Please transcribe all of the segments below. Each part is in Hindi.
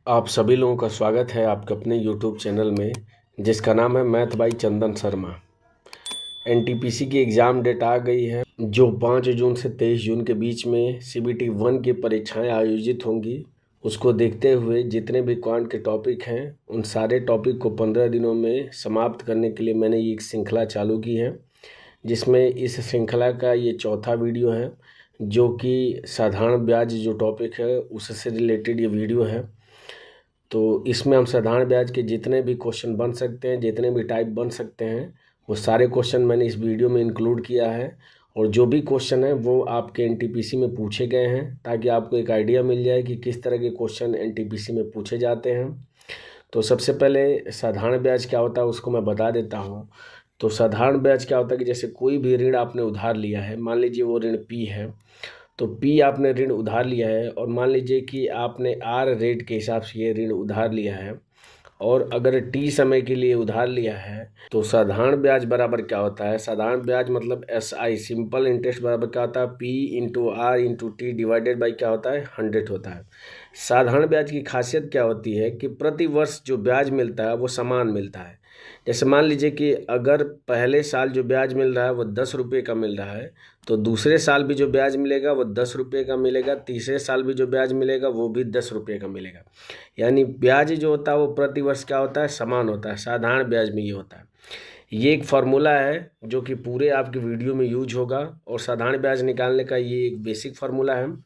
आप सभी लोगों का स्वागत है आपके अपने यूट्यूब चैनल में, जिसका नाम है math by Chandan Sharma. NTPC की एग्ज़ाम डेट आ गई है, जो 5 जून से 23 जून के बीच में सीबीटी 1 की परीक्षाएं आयोजित होंगी। उसको देखते हुए जितने भी क्वांट के टॉपिक हैं, उन सारे टॉपिक को 15 दिनों में समाप्त करने के लिए मैंने ये एक श्रृंखला चालू की है, जिसमें इस श्रृंखला का ये चौथा वीडियो है, जो कि साधारण ब्याज जो टॉपिक है उससे रिलेटेड ये वीडियो है। तो इसमें हम साधारण ब्याज के जितने भी क्वेश्चन बन सकते हैं, जितने भी टाइप बन सकते हैं, वो सारे क्वेश्चन मैंने इस वीडियो में इंक्लूड किया है। और जो भी क्वेश्चन है वो आपके एनटीपीसी में पूछे गए हैं, ताकि आपको एक आइडिया मिल जाए कि किस तरह के क्वेश्चन एनटीपीसी में पूछे जाते हैं। तो सबसे पहले साधारण ब्याज क्या होता है उसको मैं बता देता हूँ। तो साधारण ब्याज क्या होता है कि जैसे कोई भी ऋण आपने उधार लिया है, मान लीजिए वो ऋण पी है, तो पी आपने ऋण उधार लिया है और मान लीजिए कि आपने आर रेट के हिसाब से ये ऋण उधार लिया है, और अगर टी समय के लिए उधार लिया है, तो साधारण ब्याज बराबर क्या होता है। साधारण ब्याज मतलब SI सिंपल इंटरेस्ट बराबर क्या होता है, P into R into T divided by क्या होता है, 100 होता है। साधारण ब्याज की खासियत क्या होती है कि प्रति वर्ष जो ब्याज मिलता है वो समान मिलता है। जैसे मान लीजिए कि अगर पहले साल जो ब्याज मिल रहा है वो 10 रुपये का मिल रहा है, तो दूसरे साल भी जो ब्याज मिलेगा वो 10 रुपये का मिलेगा, तीसरे साल भी जो ब्याज मिलेगा वो भी 10 रुपये का मिलेगा। यानी ब्याज जो होता है वो प्रति वर्ष क्या होता है, समान होता है। साधारण ब्याज में ये होता है। ये एक फार्मूला है जो कि पूरे आपके वीडियो में यूज होगा, और साधारण ब्याज निकालने का ये एक बेसिक फार्मूला है।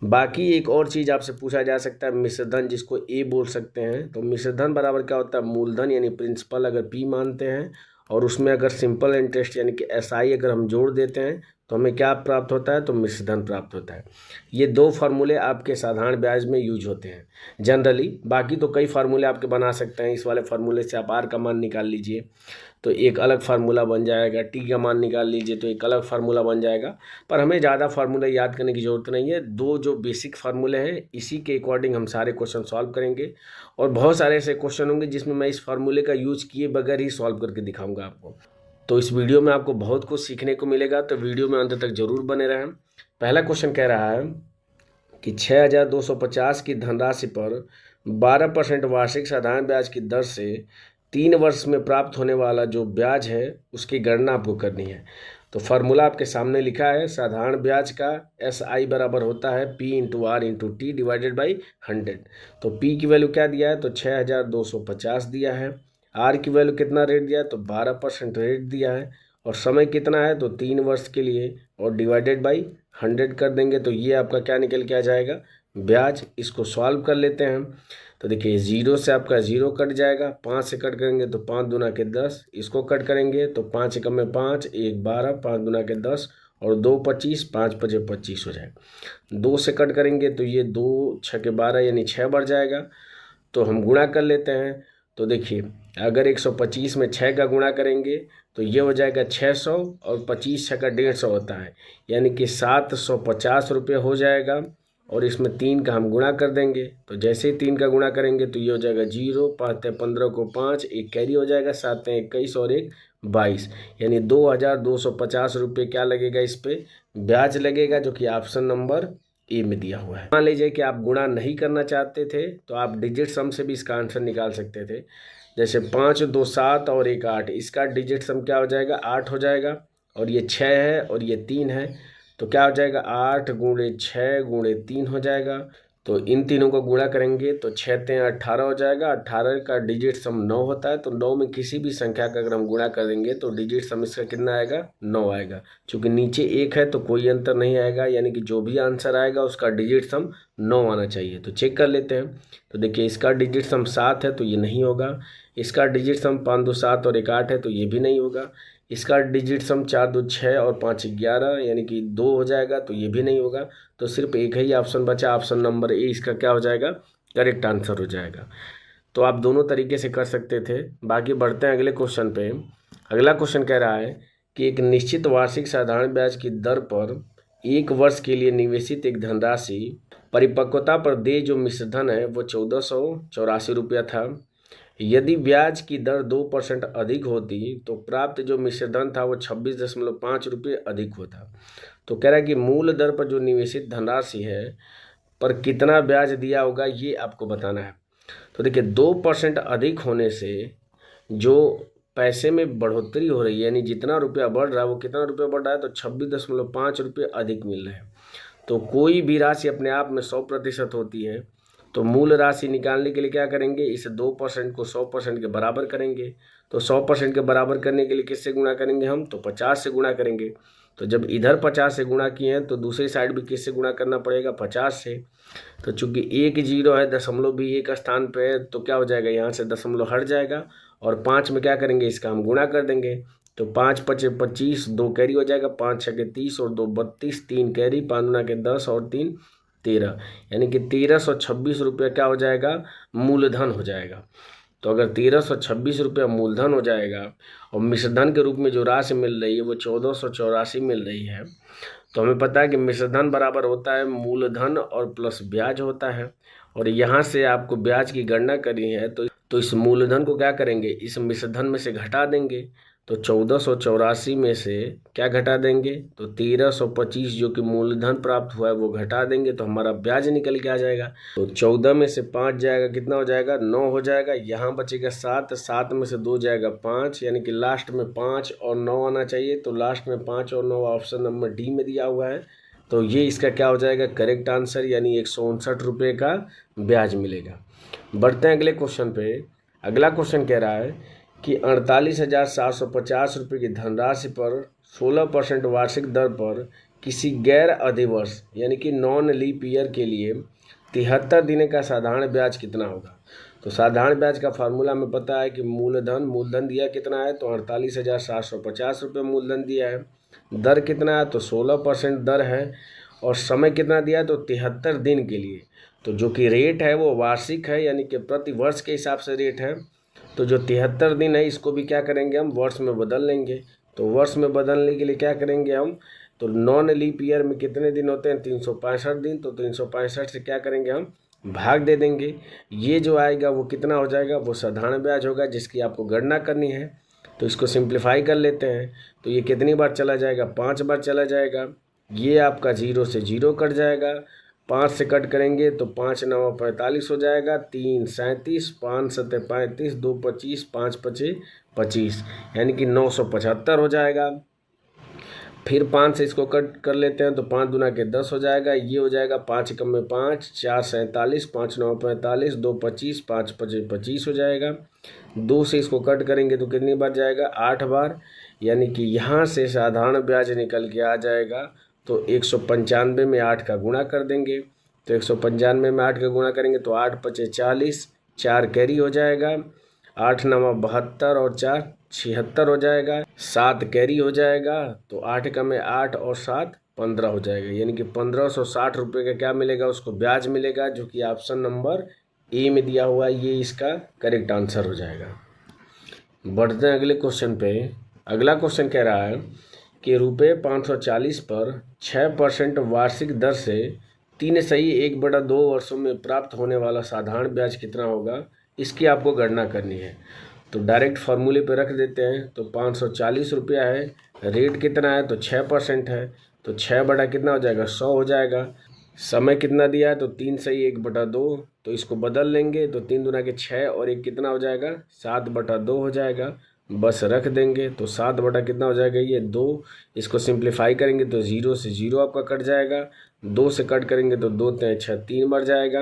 बाकी एक और चीज़ आपसे पूछा जा सकता है, मिश्रधन जिसको ए बोल सकते हैं। तो मिश्रधन बराबर क्या होता है, मूलधन यानी प्रिंसिपल अगर पी मानते हैं, और उसमें अगर सिंपल इंटरेस्ट यानी कि SI अगर हम जोड़ देते हैं, तो हमें क्या प्राप्त होता है, तो मिश्रधन प्राप्त होता है। ये दो फार्मूले आपके साधारण ब्याज में यूज होते हैं जनरली। बाकी तो कई फार्मूले आपके बना सकते हैं। इस वाले फार्मूले से आप आर का मान निकाल लीजिए तो एक अलग फार्मूला बन जाएगा, टी का मान निकाल लीजिए तो एक अलग फार्मूला बन जाएगा। पर हमें ज़्यादा फार्मूला याद करने की ज़रूरत नहीं है। दो जो बेसिक फार्मूले हैं इसी के अकॉर्डिंग हम सारे क्वेश्चन सॉल्व करेंगे, और बहुत सारे ऐसे क्वेश्चन होंगे जिसमें मैं इस फार्मूले का यूज किए बगैर ही सॉल्व करके दिखाऊंगा आपको। तो इस वीडियो में आपको बहुत कुछ सीखने को मिलेगा, तो वीडियो में अंत तक जरूर बने रहें। पहला क्वेश्चन कह रहा है कि 6250 की धनराशि पर 12% वार्षिक साधारण ब्याज की दर से 3 वर्ष में प्राप्त होने वाला जो ब्याज है उसकी गणना आपको करनी है। तो फार्मूला आपके सामने लिखा है। साधारण ब्याज का SI बराबर होता है P into R into T divided by 100। तो P की वैल्यू क्या दिया है, तो 6250 दिया है। आर की वैल्यू कितना रेट दिया है, तो 12% रेट दिया है, और समय कितना है, तो 3 वर्ष के लिए, और डिवाइडेड बाई 100 कर देंगे तो ये आपका क्या निकल के आ जाएगा, ब्याज। इसको सॉल्व कर लेते हैं। तो देखिए 0 से आपका 0 कट जाएगा, 5 से कट करेंगे तो 5 दूना के 10, इसको कट करेंगे तो 5 एकम में 5, 1 12, 5 दूना के 10, और 2 25, 5 पचे 25 हो जाएगा। 2 से कट करेंगे तो ये 2 6 के 12 यानी 6 बढ़ जाएगा। तो हम गुणा कर लेते हैं। तो देखिए अगर 125 में 6 का गुणा करेंगे तो ये हो जाएगा 600, और 25 6 का 150 होता है, यानी कि 750 रुपये हो जाएगा। और इसमें 3 का हम गुणा कर देंगे, तो जैसे ही 3 का गुणा करेंगे तो ये हो जाएगा 0, 5 15 को 5, एक कैरी हो जाएगा, 7 21 और 1 22, यानी 2250 रुपये क्या लगेगा, इस पर ब्याज लगेगा, जो कि ऑप्शन नंबर ए में दिया हुआ है। मान लीजिए कि आप गुणा नहीं करना चाहते थे तो आप डिजिट सम से भी इसका आंसर निकाल सकते थे। जैसे 5 2 7 और 1 8, इसका डिजिट सम क्या हो जाएगा, 8 हो जाएगा, और ये 6 है और ये 3 है, तो क्या हो जाएगा, 8 गुणे 6 गुणे 3 हो जाएगा। तो इन तीनों को गुणा करेंगे तो 6 3 18 हो जाएगा। 18 का डिजिट सम 9 होता है, तो 9 में किसी भी संख्या का अगर हम गुणा कर देंगे तो डिजिट सम इसका कितना आएगा, 9 आएगा। चूँकि नीचे 1 है तो कोई अंतर नहीं आएगा, यानी कि जो भी आंसर आएगा उसका डिजिट सम 9 आना चाहिए। तो चेक कर लेते हैं। तो देखिए इसका डिजिट सम 7 है तो ये नहीं होगा। इसका डिजिट सम 5 2 7 और 1 8 है तो ये भी नहीं होगा। इसका डिजिट सम 4 2 6 और 5 11 यानी कि 2 हो जाएगा, तो ये भी नहीं होगा। तो सिर्फ एक ही ऑप्शन बचा, ऑप्शन नंबर ए इसका क्या हो जाएगा, करेक्ट आंसर हो जाएगा। तो आप दोनों तरीके से कर सकते थे। बाकी बढ़ते हैं अगले क्वेश्चन पे। अगला क्वेश्चन कह रहा है कि एक निश्चित वार्षिक साधारण ब्याज की दर पर 1 वर्ष के लिए निवेशित एक धनराशि परिपक्वता पर देय जो मिश्रधन है वो 1484 रुपया था। यदि ब्याज की दर 2% अधिक होती तो प्राप्त जो मिश्रधन था वो 26.5 रुपये अधिक होता। तो कह रहा है कि मूल दर पर जो निवेशित धनराशि है पर कितना ब्याज दिया होगा ये आपको बताना है। तो देखिए 2% अधिक होने से जो पैसे में बढ़ोतरी हो रही है, यानी जितना रुपया बढ़ रहा है वो कितना रुपया बढ़ रहा है, तो 26.5 रुपये अधिक मिल रहे हैं। तो कोई भी राशि अपने आप में 100% होती है, तो मूल राशि निकालने के लिए क्या करेंगे, इस 2% को 100% के बराबर करेंगे। तो 100% के बराबर करने के लिए किससे गुणा करेंगे हम, तो 50 से गुणा करेंगे। तो जब इधर 50 से गुणा किए हैं तो दूसरी साइड भी किससे गुणा करना पड़ेगा, 50 से। तो चूंकि एक जीरो है, दशमलव भी एक स्थान पे है, तो क्या हो जाएगा, यहाँ से दशमलव हट जाएगा और 5 में क्या करेंगे, इसका हम गुणा कर देंगे। तो 5 पचे 25, 2 कैरी हो जाएगा, 5 छके 30 और 2 32, 3 कैरी, 5 दूना के 10 और 3 13, यानी कि 1326 रुपया क्या हो जाएगा, मूलधन हो जाएगा। तो अगर 1326 रुपया मूलधन हो जाएगा और मिश्रधन के रूप में जो राशि मिल रही है वो 1484 मिल रही है, तो हमें पता है कि मिश्रधन बराबर होता है मूलधन और प्लस ब्याज होता है। और यहाँ से आपको ब्याज की गणना करनी है, तो इस मूलधन को क्या करेंगे, इस मिश्रधन में से घटा देंगे। तो 1484 में से क्या घटा देंगे, तो 1325 जो कि मूलधन प्राप्त हुआ है वो घटा देंगे, तो हमारा ब्याज निकल के आ जाएगा। तो 14 में से 5 जाएगा, कितना हो जाएगा, 9 हो जाएगा। यहाँ बचेगा 7, 7 में से 2 जाएगा 5, यानी कि लास्ट में 5 और 9 आना चाहिए। तो लास्ट में 5 और 9 ऑप्शन नंबर डी में दिया हुआ है। तो ये इसका क्या हो जाएगा, करेक्ट आंसर, यानी 159 रुपये का ब्याज मिलेगा। बढ़ते हैं अगले क्वेश्चन पे। अगला क्वेश्चन कह रहा है कि 48,750 रुपये की धनराशि पर 16% वार्षिक दर पर किसी गैर अधिवर्ष यानी कि नॉन लीप ईयर के लिए 73 दिन का साधारण ब्याज कितना होगा। तो साधारण ब्याज का फार्मूला हमें पता है कि मूलधन दिया कितना है, तो 48,750 रुपये मूलधन दिया है। दर कितना है, तो 16% दर है। और समय कितना दिया है, तो 73 दिन के लिए। तो जो कि रेट है वो वार्षिक है, यानी कि प्रति वर्ष के हिसाब से रेट है। तो जो 73 दिन है इसको भी क्या करेंगे, हम वर्ष में बदल लेंगे। तो वर्ष में बदलने के लिए क्या करेंगे हम, तो नॉन लीप ईयर में कितने दिन होते हैं, 365 दिन। तो 365 से क्या करेंगे, हम भाग दे देंगे। ये जो आएगा वो कितना हो जाएगा, वो साधारण ब्याज होगा, जिसकी आपको गणना करनी है। तो इसको सिंप्लीफाई कर लेते हैं। तो ये कितनी बार चला जाएगा, 5 बार चला जाएगा। ये आपका 0 से 0 कट जाएगा, 5 से कट करेंगे तो 5 9 45 हो जाएगा, 3 37, 5 7 35, 2 25, 5 5 25, यानी कि 975 हो जाएगा। फिर 5 से इसको कट कर लेते हैं तो 5 दूना के 10 हो जाएगा। ये हो जाएगा 5 एकम में 5, 4 47, 5 9 45, 2 25, 5 5 25 हो जाएगा। 2 से इसको कट करेंगे तो कितनी बार जाएगा, 8 बार, यानी कि यहाँ से साधारण ब्याज निकल के आ जाएगा। तो 195 में 8 का गुणा कर देंगे। तो 195 में 8 का गुणा करेंगे तो 8 5 40, 4 कैरी हो जाएगा, 8 9 72 और 4 76 हो जाएगा, 7 कैरी हो जाएगा। तो 8 का में 8 और 7 15 हो जाएगा, यानी कि 1560 रुपये का क्या मिलेगा, उसको ब्याज मिलेगा, जो कि ऑप्शन नंबर ए में दिया हुआ है। ये इसका करेक्ट आंसर हो जाएगा। बढ़ते हैं अगले क्वेश्चन पे। अगला क्वेश्चन कह रहा है कि रुपये 540 पर 6% वार्षिक दर से 3/1/2 वर्षों में प्राप्त होने वाला साधारण ब्याज कितना होगा, इसकी आपको गणना करनी है। तो डायरेक्ट फार्मूले पे रख देते हैं। तो 540 रुपया है, रेट कितना है, तो 6% है। तो 6 बटा कितना हो जाएगा, 100 हो जाएगा। समय कितना दिया है, तो 3/1/2। तो इसको बदल लेंगे तो 3 दूना के 6 और 1 कितना हो जाएगा, 7/2 हो जाएगा। बस रख देंगे तो 7 बटा कितना हो जाएगा, ये 2। इसको सिंप्लीफाई करेंगे तो 0 से 0 आपका कट जाएगा। 2 से कट करेंगे तो 2 3 6 3 बार जाएगा।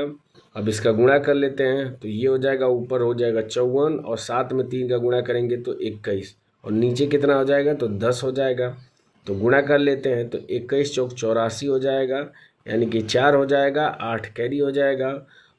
अब इसका गुणा कर लेते हैं तो ये हो जाएगा, ऊपर हो जाएगा 54 और 7 में 3 का गुणा करेंगे तो 21 और नीचे कितना हो जाएगा, तो 10 हो जाएगा। तो गुणा कर लेते हैं तो 21 चौक 84 हो जाएगा, यानी कि 4 हो जाएगा, 8 कैरी हो जाएगा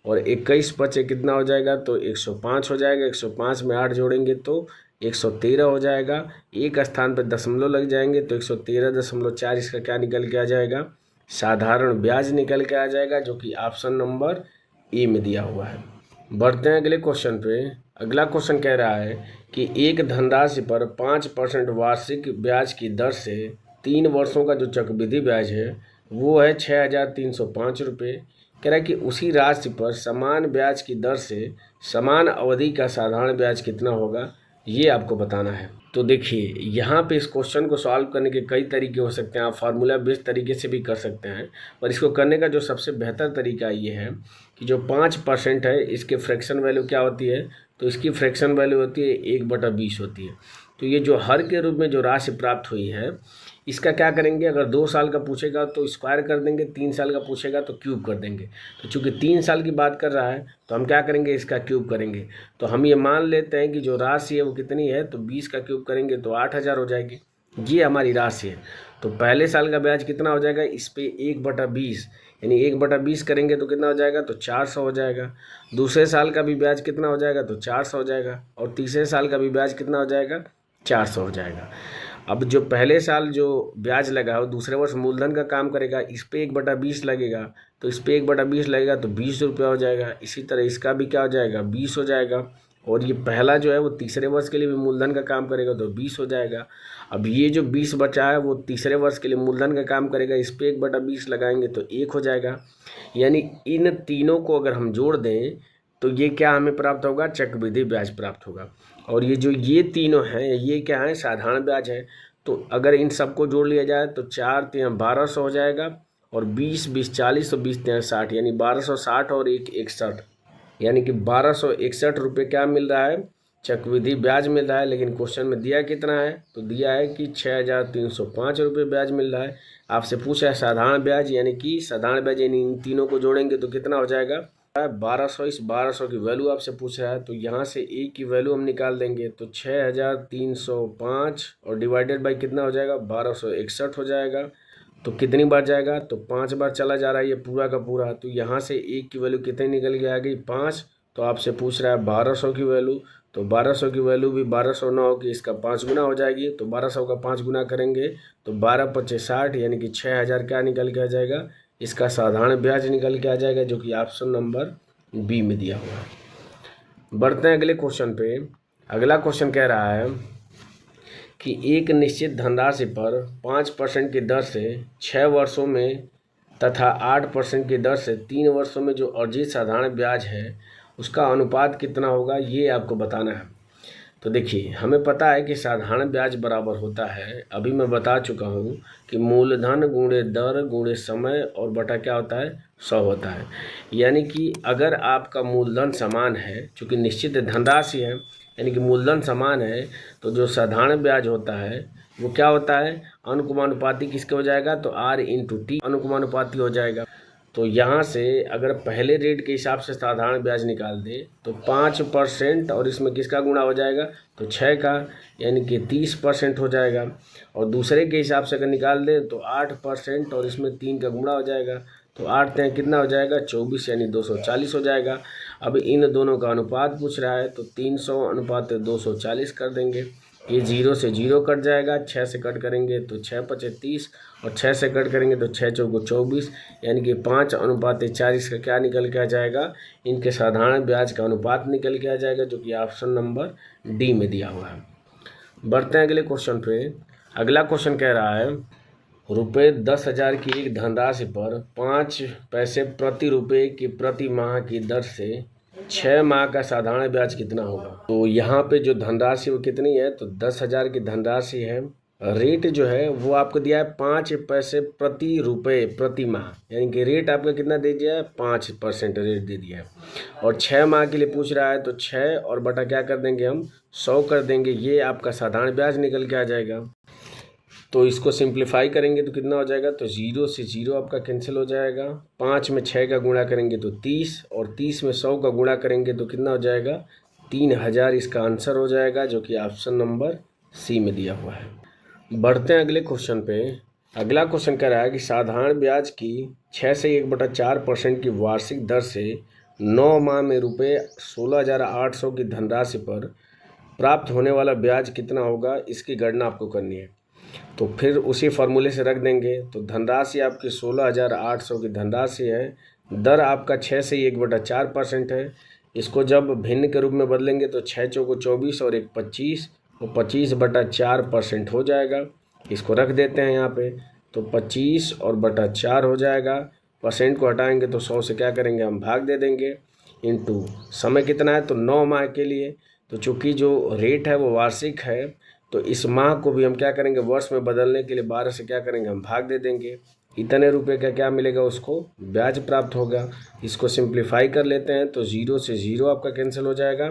और 21 बचे कितना हो जाएगा, तो 105 हो जाएगा। 105 में 8 जोड़ेंगे तो 113 हो जाएगा। एक स्थान पर दशमलव लग जाएंगे तो 113.4 इसका क्या निकल के आ जाएगा, साधारण ब्याज निकल के आ जाएगा, जो कि ऑप्शन नंबर ए में दिया हुआ है। बढ़ते हैं अगले क्वेश्चन पे। अगला क्वेश्चन कह रहा है कि एक धनराशि पर 5% वार्षिक ब्याज की दर से 3 वर्षों का जो चक्रवृद्धि ब्याज है वो है 6,305 रुपये। कह रहा है कि उसी राशि पर समान ब्याज की दर से समान अवधि का साधारण ब्याज कितना होगा, ये आपको बताना है। तो देखिए यहाँ पे इस क्वेश्चन को सॉल्व करने के कई तरीके हो सकते हैं। आप फार्मूला बेस्ड तरीके से भी कर सकते हैं, पर इसको करने का जो सबसे बेहतर तरीका ये है कि जो 5% है इसके फ्रैक्शन वैल्यू क्या होती है, तो इसकी फ्रैक्शन वैल्यू होती है 1/20 होती है। तो ये जो हर के रूप में जो राशि प्राप्त हुई है इसका क्या करेंगे, अगर 2 साल का पूछेगा तो स्क्वायर कर देंगे, 3 साल का पूछेगा तो क्यूब कर देंगे। तो चूंकि 3 साल की बात कर रहा है तो हम क्या करेंगे, इसका क्यूब करेंगे। तो हम ये मान लेते हैं कि जो राशि है वो कितनी है, तो 20 का क्यूब करेंगे तो 8000 हो जाएगी। ये हमारी राशि है। तो पहले साल का ब्याज कितना हो जाएगा, इस पे 1/20 यानी 1/20 करेंगे तो कितना हो जाएगा, तो 400 हो जाएगा। दूसरे साल का भी ब्याज कितना हो जाएगा, तो 400 हो जाएगा। और तीसरे साल का भी ब्याज कितना हो जाएगा, 400 हो जाएगा। अब जो पहले साल जो ब्याज लगा वो दूसरे वर्ष मूलधन का काम करेगा, इस पे 1/20 लगेगा, तो इस पे 1/20 लगेगा तो 20 रुपया हो जाएगा। इसी तरह इसका भी क्या हो जाएगा, 20 हो जाएगा। और ये पहला जो है वो तीसरे वर्ष के लिए भी मूलधन का काम करेगा तो 20 हो जाएगा। अब ये जो 20 बचा है वो तीसरे वर्ष के लिए मूलधन का काम करेगा, इस पे 1/20 लगाएंगे तो 1 हो जाएगा। यानी इन तीनों को अगर हम जोड़ दें तो ये क्या हमें प्राप्त होगा, चक्रवृद्धि ब्याज प्राप्त होगा। और ये जो ये तीनों हैं ये क्या है, साधारण ब्याज है। तो अगर इन सबको जोड़ लिया जाए तो 4 × 1200 हो जाएगा, और 20 20 40 तो 20 × 60 यानी 1260 और 1 61, यानी कि 1261 रुपये क्या मिल रहा है, चक्रवृद्धि ब्याज मिल रहा है। लेकिन क्वेश्चन में दिया कितना है, तो दिया है कि 6305 रुपये ब्याज मिल रहा है। आपसे पूछा है साधारण ब्याज, यानी कि साधारण ब्याज यानी इन तीनों को जोड़ेंगे तो कितना हो जाएगा, 1200। इस 1200 की वैल्यू आपसे पूछ रहा है तो यहाँ से ए की वैल्यू हम निकाल देंगे, तो 6305 और डिवाइडेड बाई कितना हो जाएगा, 1261 हो जाएगा। तो कितनी बार जाएगा, तो 5 बार चला जा रहा है ये पूरा का पूरा। तो यहाँ से ए की वैल्यू कितनी निकल के आ गई, 5। तो आपसे पूछ रहा है 1200 की वैल्यू, तो 1200 की वैल्यू भी 1200 ना होगी, इसका 5 गुना हो जाएगी। तो 1200 का 5 गुना करेंगे तो 12 × 25 60 यानी कि 6000 क्या निकल के आ जाएगा, इसका साधारण ब्याज निकल के आ जाएगा, जो कि ऑप्शन नंबर बी में दिया हुआ है। बढ़ते हैं अगले क्वेश्चन पे। अगला क्वेश्चन कह रहा है कि एक निश्चित धनराशि पर 5% की दर से 6 वर्षों में तथा 8% की दर से 3 वर्षों में जो अर्जित साधारण ब्याज है उसका अनुपात कितना होगा, ये आपको बताना है। तो देखिए हमें पता है कि साधारण ब्याज बराबर होता है, अभी मैं बता चुका हूँ कि मूलधन गुणे दर गुणे समय और बटा क्या होता है, 100 होता है। यानी कि अगर आपका मूलधन समान है, चूँकि निश्चित धनराशि है यानी कि मूलधन समान है, तो जो साधारण ब्याज होता है वो क्या होता है, अनुक्रमानुपाती किसके हो जाएगा, तो R/T अनुक्रमानुपाती हो जाएगा। तो यहाँ से अगर पहले रेट के हिसाब से साधारण ब्याज निकाल दे तो 5% और इसमें किसका गुणा हो जाएगा, तो 6 का, यानी कि 30% हो जाएगा। और दूसरे के हिसाब से अगर निकाल दे तो 8% और इसमें 3 का गुणा हो जाएगा, तो 8 × कितना हो जाएगा, 24 यानी 240 हो जाएगा। अब इन दोनों का अनुपात पूछ रहा है तो 300/240 कर देंगे। ये 0 से 0 कट जाएगा, 6 से कट करेंगे तो 6 × 5 = 30 और 6 से कट करेंगे तो 6 × 4 = 24, यानी कि 5:4 इसका क्या निकल के आ जाएगा, इनके साधारण ब्याज का अनुपात निकल के आ जाएगा, जो कि ऑप्शन नंबर डी में दिया हुआ है। बढ़ते हैं अगले क्वेश्चन पे। अगला क्वेश्चन कह रहा है रुपये 10,000 की एक धनराशि पर 5 पैसे प्रति रुपये की प्रति माह की दर से 6 माह का साधारण ब्याज कितना होगा। तो यहाँ पे जो धनराशि वो कितनी है, तो 10,000 की धनराशि है। रेट जो है वो आपको दिया है 5 पैसे प्रति रुपये प्रति माह, यानी कि रेट आपका कितना दे दिया है, 5% रेट दे दिया है। और 6 माह के लिए पूछ रहा है तो 6 और बटा क्या कर देंगे हम, 100 कर देंगे। ये आपका साधारण ब्याज निकल के आ जाएगा। तो इसको सिंप्लीफाई करेंगे तो कितना हो जाएगा, तो 0 से 0 आपका कैंसिल हो जाएगा। 5 में 6 का गुणा करेंगे तो 30 और 30 में 100 का गुणा करेंगे तो कितना हो जाएगा, 3000 इसका आंसर हो जाएगा, जो कि ऑप्शन नंबर सी में दिया हुआ है। बढ़ते हैं अगले क्वेश्चन पे। अगला क्वेश्चन कह रहा है कि साधारण ब्याज की 6 से 1/4% की वार्षिक दर से 9 माह में रुपये 16,800 की धनराशि पर प्राप्त होने वाला ब्याज कितना होगा, इसकी गणना आपको करनी है। तो फिर उसी फार्मूले से रख देंगे। तो धनराशि आपकी 16,800 की धनराशि है, दर आपका 6 से 1/4% है। इसको जब भिन्न के रूप में बदलेंगे तो 6 × 4 = 24 और 1 25, तो 25/4% हो जाएगा। इसको रख देते हैं यहाँ पे, तो 25 और बटा 4 हो जाएगा। परसेंट को हटाएंगे तो 100 से क्या करेंगे, हम भाग दे देंगे, इनटू समय कितना है, तो 9 माह के लिए। तो चूँकि जो रेट है वो वार्षिक है, तो इस माह को भी हम क्या करेंगे, वर्ष में बदलने के लिए 12 से क्या करेंगे, हम भाग दे देंगे। इतने रुपए का क्या मिलेगा, उसको ब्याज प्राप्त होगा। इसको सिंप्लीफाई कर लेते हैं तो 0 से 0 आपका कैंसिल हो जाएगा।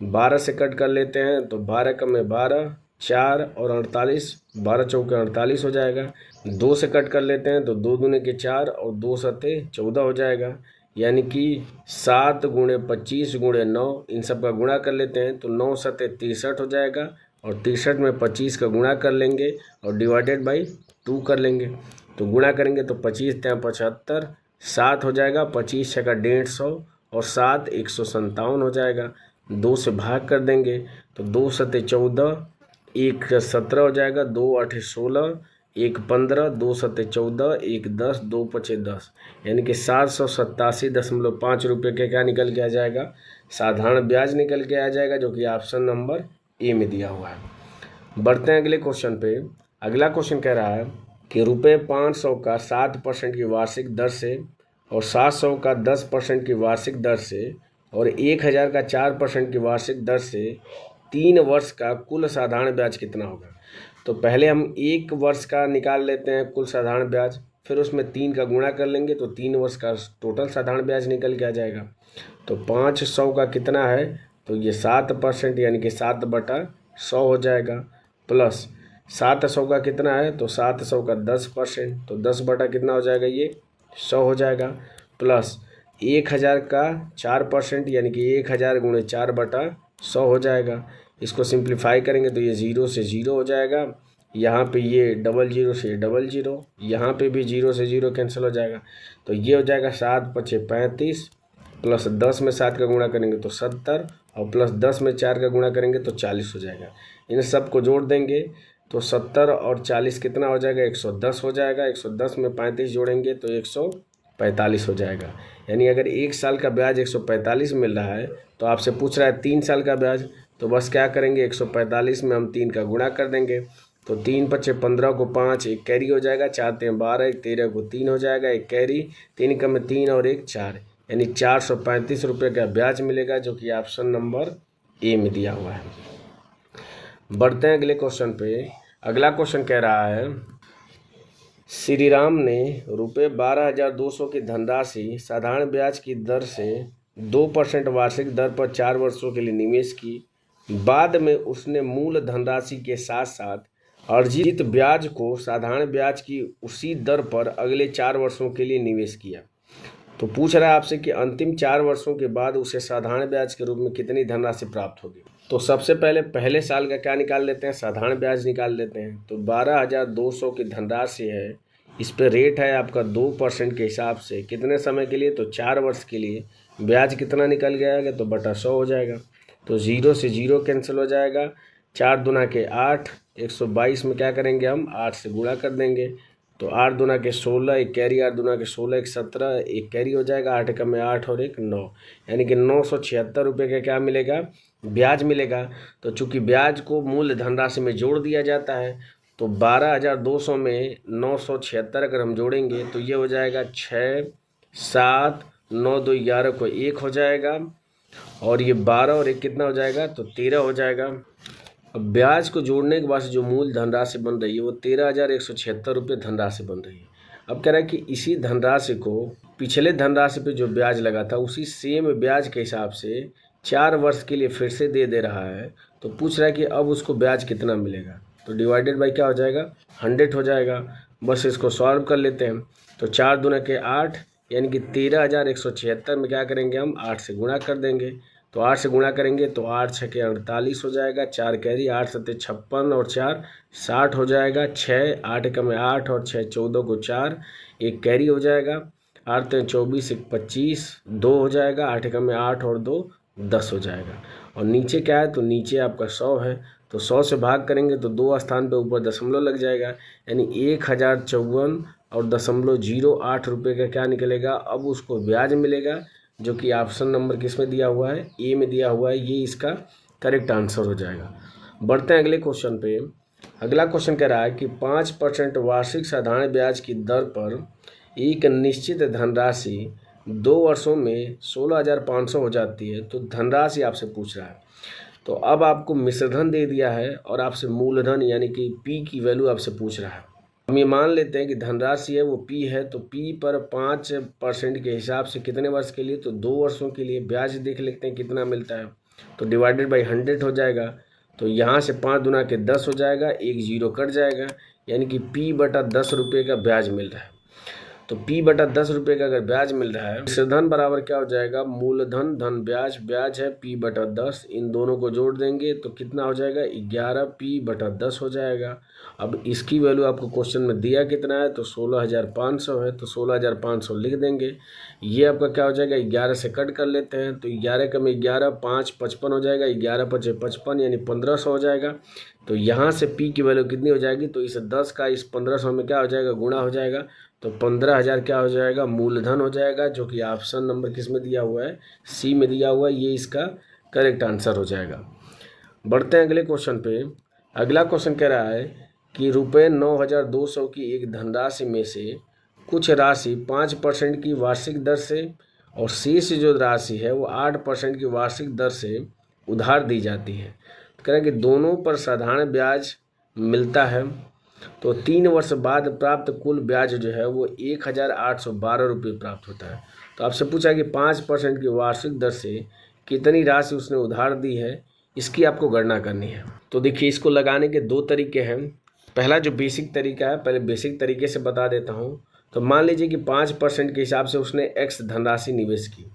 12 से कट कर लेते हैं तो 12 कम में 12, 4 और 48, 12 चौके 48 हो जाएगा। 2 से कट कर लेते हैं तो 2 दूने के 4 और 2 सत्ते 14 हो जाएगा। यानी कि 7 गुणे 25 गुणे 9, इन सब का गुणा कर लेते हैं तो 9 सत्ते 63 हो जाएगा। और 63 में 25 का गुणा कर लेंगे और डिवाइडेड बाई 2 कर लेंगे। तो गुणा करेंगे तो 25 × 75, 7 हो जाएगा। 25 छका 150 और 7 157 हो जाएगा। 2 से भाग कर देंगे तो 2 सत्ते 14, 1 17 हो जाएगा। 2 8 16, 1 15, 2 सत्ते 14, 1 10, 2 पचे 10, यानी कि 787.5 रुपये का क्या निकल के आ जाएगा, साधारण ब्याज निकल के आ जाएगा, जो कि ऑप्शन नंबर ए में दिया हुआ है। बढ़ते हैं अगले क्वेश्चन पे। अगला क्वेश्चन कह रहा है कि ₹500 का 7% की वार्षिक दर से और 700 का 10% की वार्षिक दर से और 1000 का 4% की वार्षिक दर से 3 वर्ष का कुल साधारण ब्याज कितना होगा। तो पहले हम 1 वर्ष का निकाल लेते हैं कुल साधारण ब्याज, फिर उसमें 3 का गुणा कर लेंगे तो 3 वर्ष का टोटल साधारण ब्याज निकल के आ जाएगा। तो 500 का कितना है, तो ये 7% यानी कि 7/100 हो जाएगा। प्लस 700 का कितना है, तो 700 का 10%, तो 10 बटा कितना हो जाएगा, ये 100 हो जाएगा। प्लस 1000 का 4% यानी कि 1000 गुणे 4/100 हो जाएगा। इसको सिंप्लीफाई करेंगे तो ये 0 से 0 हो जाएगा। यहाँ पे ये 00 से 00, यहाँ पे भी 0 से 0 कैंसिल हो जाएगा। तो ये हो जाएगा 7 × 5 = 35, प्लस 10 में 7 का गुणा करेंगे तो 70, और प्लस 10 में 4 का गुणा करेंगे तो 40 हो जाएगा। इन सब को जोड़ देंगे तो 70 और 40 कितना हो जाएगा, 110 हो जाएगा। 110 में 35 जोड़ेंगे तो 145 हो जाएगा। यानी अगर 1 साल का ब्याज 145 मिल रहा है तो आपसे पूछ रहा है 3 साल का ब्याज, तो बस क्या करेंगे, 145 में हम 3 का गुणा कर देंगे तो 3 × 5 = 15 को 5, एक कैरी हो जाएगा। 4 × 3 = 12, एक 13 को 3 हो जाएगा, एक कैरी। 3 कम में 3 और 1 4, यानी 435 रुपये का ब्याज मिलेगा, जो कि ऑप्शन नंबर ए में दिया हुआ है। बढ़ते हैं अगले क्वेश्चन पे। अगला क्वेश्चन कह रहा है, श्री राम ने ₹12,200 की धनराशि साधारण ब्याज की दर से 2% वार्षिक दर पर 4 वर्षों के लिए निवेश की। बाद में उसने मूल धनराशि के साथ साथ अर्जित ब्याज को साधारण ब्याज की उसी दर पर अगले 4 वर्षों के लिए निवेश किया। तो पूछ रहा है आपसे कि अंतिम 4 वर्षों के बाद उसे साधारण ब्याज के रूप में कितनी धनराशि प्राप्त होगी। तो सबसे पहले साल का क्या निकाल लेते हैं, साधारण ब्याज निकाल लेते हैं। तो 12,200 की धनराशि है, इस पे रेट है आपका 2% के हिसाब से। कितने समय के लिए, तो 4 वर्ष के लिए। ब्याज कितना निकल गया, तो बटा 100 हो जाएगा। तो 0 से 0 कैंसिल हो जाएगा। 4 दूना के 8, 122 में क्या करेंगे हम, 8 से गुणा कर देंगे तो 8 दूना के 16, एक कैरी। 8 दूना के 16, एक 17, एक कैरी हो जाएगा। 8 कम में 8 और 1 9, यानी कि 976 रुपये का क्या मिलेगा, ब्याज मिलेगा। तो चूंकि ब्याज को मूल धनराशि में जोड़ दिया जाता है, तो 12,200 में 976 अगर हम जोड़ेंगे तो ये हो जाएगा 6 7 9 2 11 को 1 हो जाएगा, और ये 12 और 1 कितना हो जाएगा, तो 13 हो जाएगा। अब ब्याज को जोड़ने के बाद जो मूल धनराशि बन रही है वो 13,176 रुपये धनराशि बन रही है। अब कह रहा है कि इसी धनराशि को पिछले धनराशि पे जो ब्याज लगा था उसी सेम ब्याज के हिसाब से 4 वर्ष के लिए फिर से दे रहा है। तो पूछ रहा है कि अब उसको ब्याज कितना मिलेगा। तो डिवाइडेड बाई क्या हो जाएगा, 100 हो जाएगा। बस इसको सॉल्व कर लेते हैं। तो 4 दूना के 8, यानी कि 13,176 में क्या करेंगे हम, 8 से गुणा कर देंगे। तो 8 से गुणा करेंगे तो 8 छके 48 हो जाएगा। 4 कैरी, 8 सत्ते 56 और 4 60 हो जाएगा। 6 8 कम 8 और 6 14 को 4, एक कैरी हो जाएगा। 8 3 24, 1 25, 2 हो जाएगा। 8 कम 8 और 2 10 हो जाएगा। और नीचे क्या है, तो नीचे आपका 100 है, तो 100 से भाग करेंगे तो 2 स्थान पे ऊपर दशमलव लग जाएगा, यानी 1054 और 0.08 रुपये का क्या निकलेगा, अब उसको ब्याज मिलेगा, जो कि ऑप्शन नंबर किस में दिया हुआ है, ए में दिया हुआ है। ये इसका करेक्ट आंसर हो जाएगा। बढ़ते हैं अगले क्वेश्चन पे। अगला क्वेश्चन कह रहा है कि 5% वार्षिक साधारण ब्याज की दर पर एक निश्चित धनराशि 2 वर्षों में 16,500 हो जाती है। तो धनराशि आपसे पूछ रहा है। तो अब आपको मिश्रधन दे दिया है और आपसे मूलधन यानी कि पी की वैल्यू आपसे पूछ रहा है। हम ये मान लेते हैं कि धनराशि है वो P है, तो P पर 5% के हिसाब से कितने वर्ष के लिए, तो 2 वर्षों के लिए ब्याज देख लेते हैं कितना मिलता है, तो डिवाइडेड बाई 100 हो जाएगा। तो यहाँ से 5 दूना के 10 हो जाएगा, एक जीरो कट जाएगा, यानी कि P बटा 10 रुपये का ब्याज मिल रहा है। तो P बटा 10 रुपये का अगर ब्याज मिल रहा है, धन बराबर क्या हो जाएगा, मूलधन धन ब्याज, ब्याज है P बटा 10, इन दोनों को जोड़ देंगे तो कितना हो जाएगा, 11P बटा 10 हो जाएगा। अब इसकी वैल्यू आपको क्वेश्चन में दिया कितना है, तो 16,500 है, तो 16,500 लिख देंगे। ये आपका क्या हो जाएगा, 11 से कट कर लेते हैं, तो 11 कम 11, 5 55 हो जाएगा, 11 पचे 55 यानी 1500 हो जाएगा। तो यहाँ से P की वैल्यू कितनी हो जाएगी, तो इस 10 का इस 1500 में क्या हो जाएगा, गुणा हो जाएगा, तो 15,000 क्या हो जाएगा, मूलधन हो जाएगा, जो कि ऑप्शन नंबर किस में दिया हुआ है, C में दिया हुआ है। ये इसका करेक्ट आंसर हो जाएगा। बढ़ते हैं अगले क्वेश्चन पे। अगला क्वेश्चन कह रहा है कि रुपये 9,200 की एक धनराशि में से कुछ राशि 5% की वार्षिक दर से और शेष जो राशि है वो 8% की वार्षिक दर से उधार दी जाती है। तो कह रहे हैं कि दोनों पर साधारण ब्याज मिलता है, तो 3 वर्ष बाद प्राप्त कुल ब्याज जो है वो 1,812 रुपये प्राप्त होता है। तो आपसे पूछा कि 5% की वार्षिक दर से कितनी राशि उसने उधार दी है, इसकी आपको गणना करनी है। तो देखिए, इसको लगाने के 2 तरीके हैं। पहला जो बेसिक तरीका है, पहले बेसिक तरीके से बता देता हूँ। तो मान लीजिए कि 5% के हिसाब से उसने x धनराशि निवेश की,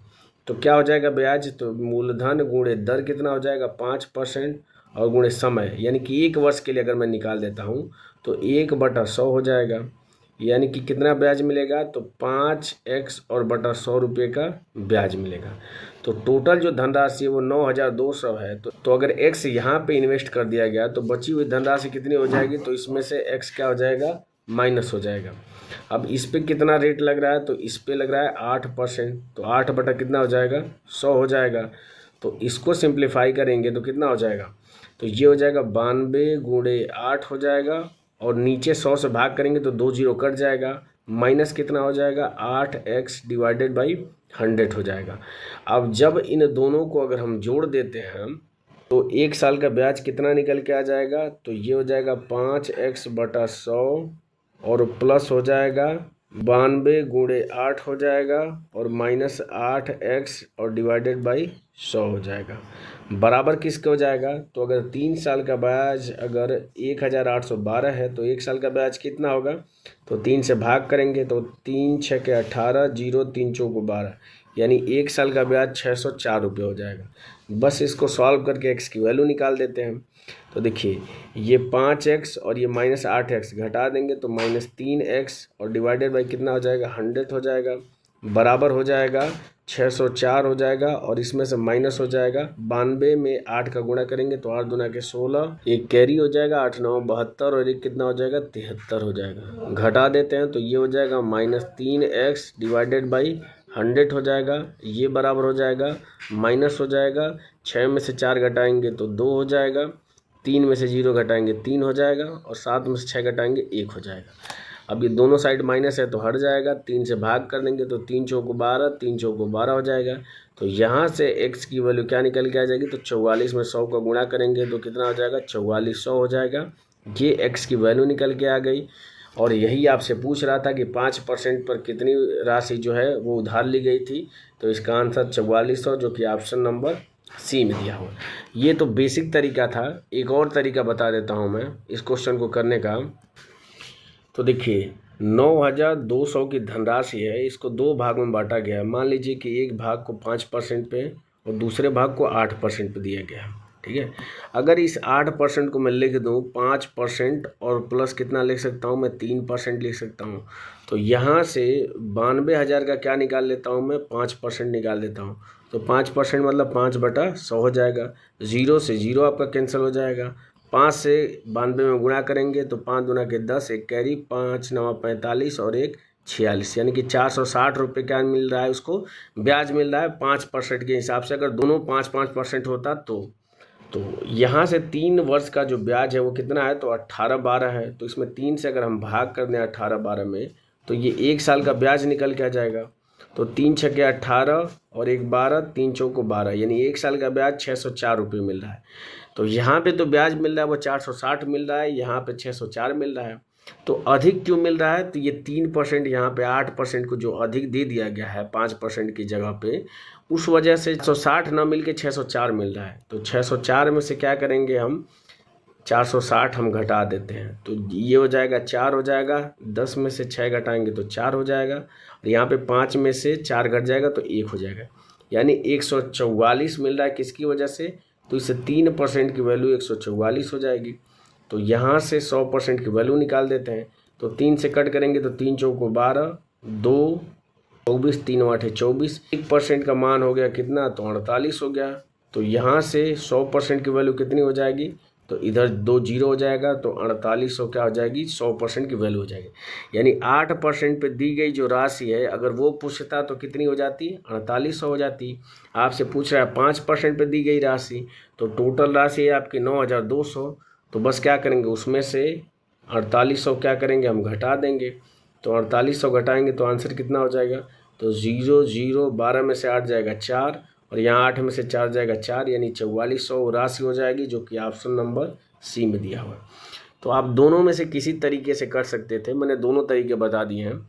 तो क्या हो जाएगा ब्याज, तो मूलधन गुणे दर कितना हो जाएगा, 5% और गुणे समय, यानी कि 1 वर्ष के लिए अगर मैं निकाल देता हूँ तो 1/100 हो जाएगा, यानी कि कितना ब्याज मिलेगा, तो 5x और बटा 100 रुपये का ब्याज मिलेगा। तो टोटल जो धनराशि है वो 9,200 है। तो अगर x यहाँ पे इन्वेस्ट कर दिया गया तो बची हुई धनराशि कितनी हो जाएगी, तो इसमें से x क्या हो जाएगा, माइनस हो जाएगा। अब इस पे कितना रेट लग रहा है, तो इस पे लग रहा है 8%, तो 8 बटा कितना हो जाएगा, 100 हो जाएगा। तो इसको सिंप्लीफाई करेंगे तो कितना हो जाएगा, तो ये हो जाएगा 92 गुणे 8 हो जाएगा, और नीचे 100 से भाग करेंगे तो 2 जीरो कट जाएगा, माइनस कितना हो जाएगा, 8x डिवाइडेड बाई 100 हो जाएगा। अब जब इन दोनों को अगर हम जोड़ देते हैं तो 1 साल का ब्याज कितना निकल के आ जाएगा, तो ये हो जाएगा 5x बटा 100 और प्लस हो जाएगा 92 गुणे 8 हो जाएगा और माइनस 8x और डिवाइडेड बाई 100 हो जाएगा, बराबर किसके हो जाएगा, तो अगर 3 साल का ब्याज अगर 1,812 है तो 1 साल का ब्याज कितना होगा, तो 3 से भाग करेंगे तो 3 6 के 18, 0 3 चौको 12, यानी 1 साल का ब्याज 604 रुपये हो जाएगा। बस इसको सॉल्व करके x की वैल्यू निकाल देते हैं। तो देखिए, ये 5x और ये माइनस 8x घटा देंगे तो माइनस 3x और डिवाइडेड बाई कितना हो जाएगा, 100 हो जाएगा, बराबर हो जाएगा 604 हो जाएगा, और इसमें से माइनस हो जाएगा 92 में 8 का गुणा करेंगे तो 8 दूना के 16, एक कैरी हो जाएगा, 8 9 72 और एक कितना हो जाएगा, 73 हो जाएगा। घटा देते हैं तो ये हो जाएगा माइनस 3x डिवाइडेड बाई 100 हो जाएगा, ये बराबर हो जाएगा माइनस हो जाएगा 6 में से 4 घटाएंगे तो 2 हो जाएगा, 3 में से 0 घटाएंगे 3 हो जाएगा, और 7 में से 6 घटाएंगे 1 हो जाएगा। अब ये दोनों साइड माइनस है तो हट जाएगा, 3 से भाग कर देंगे तो 3 चौको 12, 3 चौको 12 हो जाएगा। तो यहाँ से x की वैल्यू क्या निकल के आ जाएगी, तो 44 में 100 का गुणा करेंगे तो कितना हो जाएगा, 4400 हो जाएगा। ये x की वैल्यू निकल के आ गई, और यही आपसे पूछ रहा था कि 5% पर कितनी राशि जो है वो उधार ली गई थी, तो इसका आंसर 4400, जो कि ऑप्शन नंबर सी में दिया हुआ। ये तो बेसिक तरीका था। एक और तरीका बता देता हूँ मैं इस क्वेश्चन को करने का। तो देखिए, 9,200 की धनराशि है, इसको 2 भाग में बांटा गया है। मान लीजिए कि एक भाग को 5% पे और दूसरे भाग को 8% पे दिया गया है, ठीक है। अगर इस 8% को मैं लिख दूँ 5% और प्लस कितना लिख सकता हूँ मैं, 3% लिख सकता हूँ। तो यहाँ से 92,000 का क्या निकाल लेता हूँ मैं, 5% निकाल लेता हूँ। तो 5% मतलब 5/100 हो जाएगा, 0 से 0 आपका कैंसिल हो जाएगा, 5 से 92 में गुणा करेंगे तो 5 दूना के 10, एक कैरी, 5 9 45 और एक 46, यानी कि 460 रुपये क्या मिल रहा है उसको, ब्याज मिल रहा है 5% के हिसाब से। अगर दोनों 5-5% होता तो यहाँ से 3 वर्ष का जो ब्याज है वो कितना है, तो 18-12 है। तो इसमें 3 से अगर हम भाग कर दें 18-12 में तो ये 1 साल का ब्याज निकल के आ जाएगा। तो 3 6 के 18 और एक 12, 3 चौको 12, यानी 1 साल का ब्याज 604 रुपये मिल रहा है। तो यहाँ पे तो ब्याज मिल रहा है वो 460 मिल रहा है, यहाँ पे 604 मिल रहा है। तो अधिक क्यों मिल रहा है? तो ये 3% यहाँ पे 8% को जो अधिक दे दिया गया है 5% की जगह पे, उस वजह से 160 ना मिल के 604 मिल रहा है। तो 604 में से क्या करेंगे हम, 460 हम घटा देते हैं, तो ये हो जाएगा 4 हो जाएगा। 10 में से 6 घटाएंगे तो 4 हो जाएगा, और यहाँ पे 5 में से 4 घट जाएगा तो 1 हो जाएगा, यानी 144 मिल रहा है। किसकी वजह से? तो इससे 3% की वैल्यू 144 हो जाएगी। तो यहाँ से 100% की वैल्यू निकाल देते हैं। तो 3 से कट करेंगे तो 3 चौको 12, 2 24, 3 8 24। 1% का मान हो गया कितना? तो 48 हो गया। तो यहाँ से 100% की वैल्यू कितनी हो जाएगी? तो इधर 2 जीरो हो जाएगा, तो 4800 क्या हो जाएगी? 100% की वैल्यू हो जाएगी। यानी 8% पे दी गई जो राशि है, अगर वो पूछता तो कितनी हो जाती? 4800 हो जाती। आपसे पूछ रहा है 5% पे दी गई राशि, तो टोटल राशि है आपकी 9200। तो बस क्या करेंगे, उसमें से 4800 क्या करेंगे, हम घटा देंगे। तो 4800 घटाएंगे तो आंसर कितना हो जाएगा? तो 0 0 12 में से 8 जाएगा 4, और यहाँ 8 में से 4 जाएगा 4, यानी 4400 राशि हो जाएगी, जो कि ऑप्शन नंबर सी में दिया हुआ है। तो आप दोनों में से किसी तरीके से कर सकते थे, मैंने दोनों तरीके बता दिए हैं।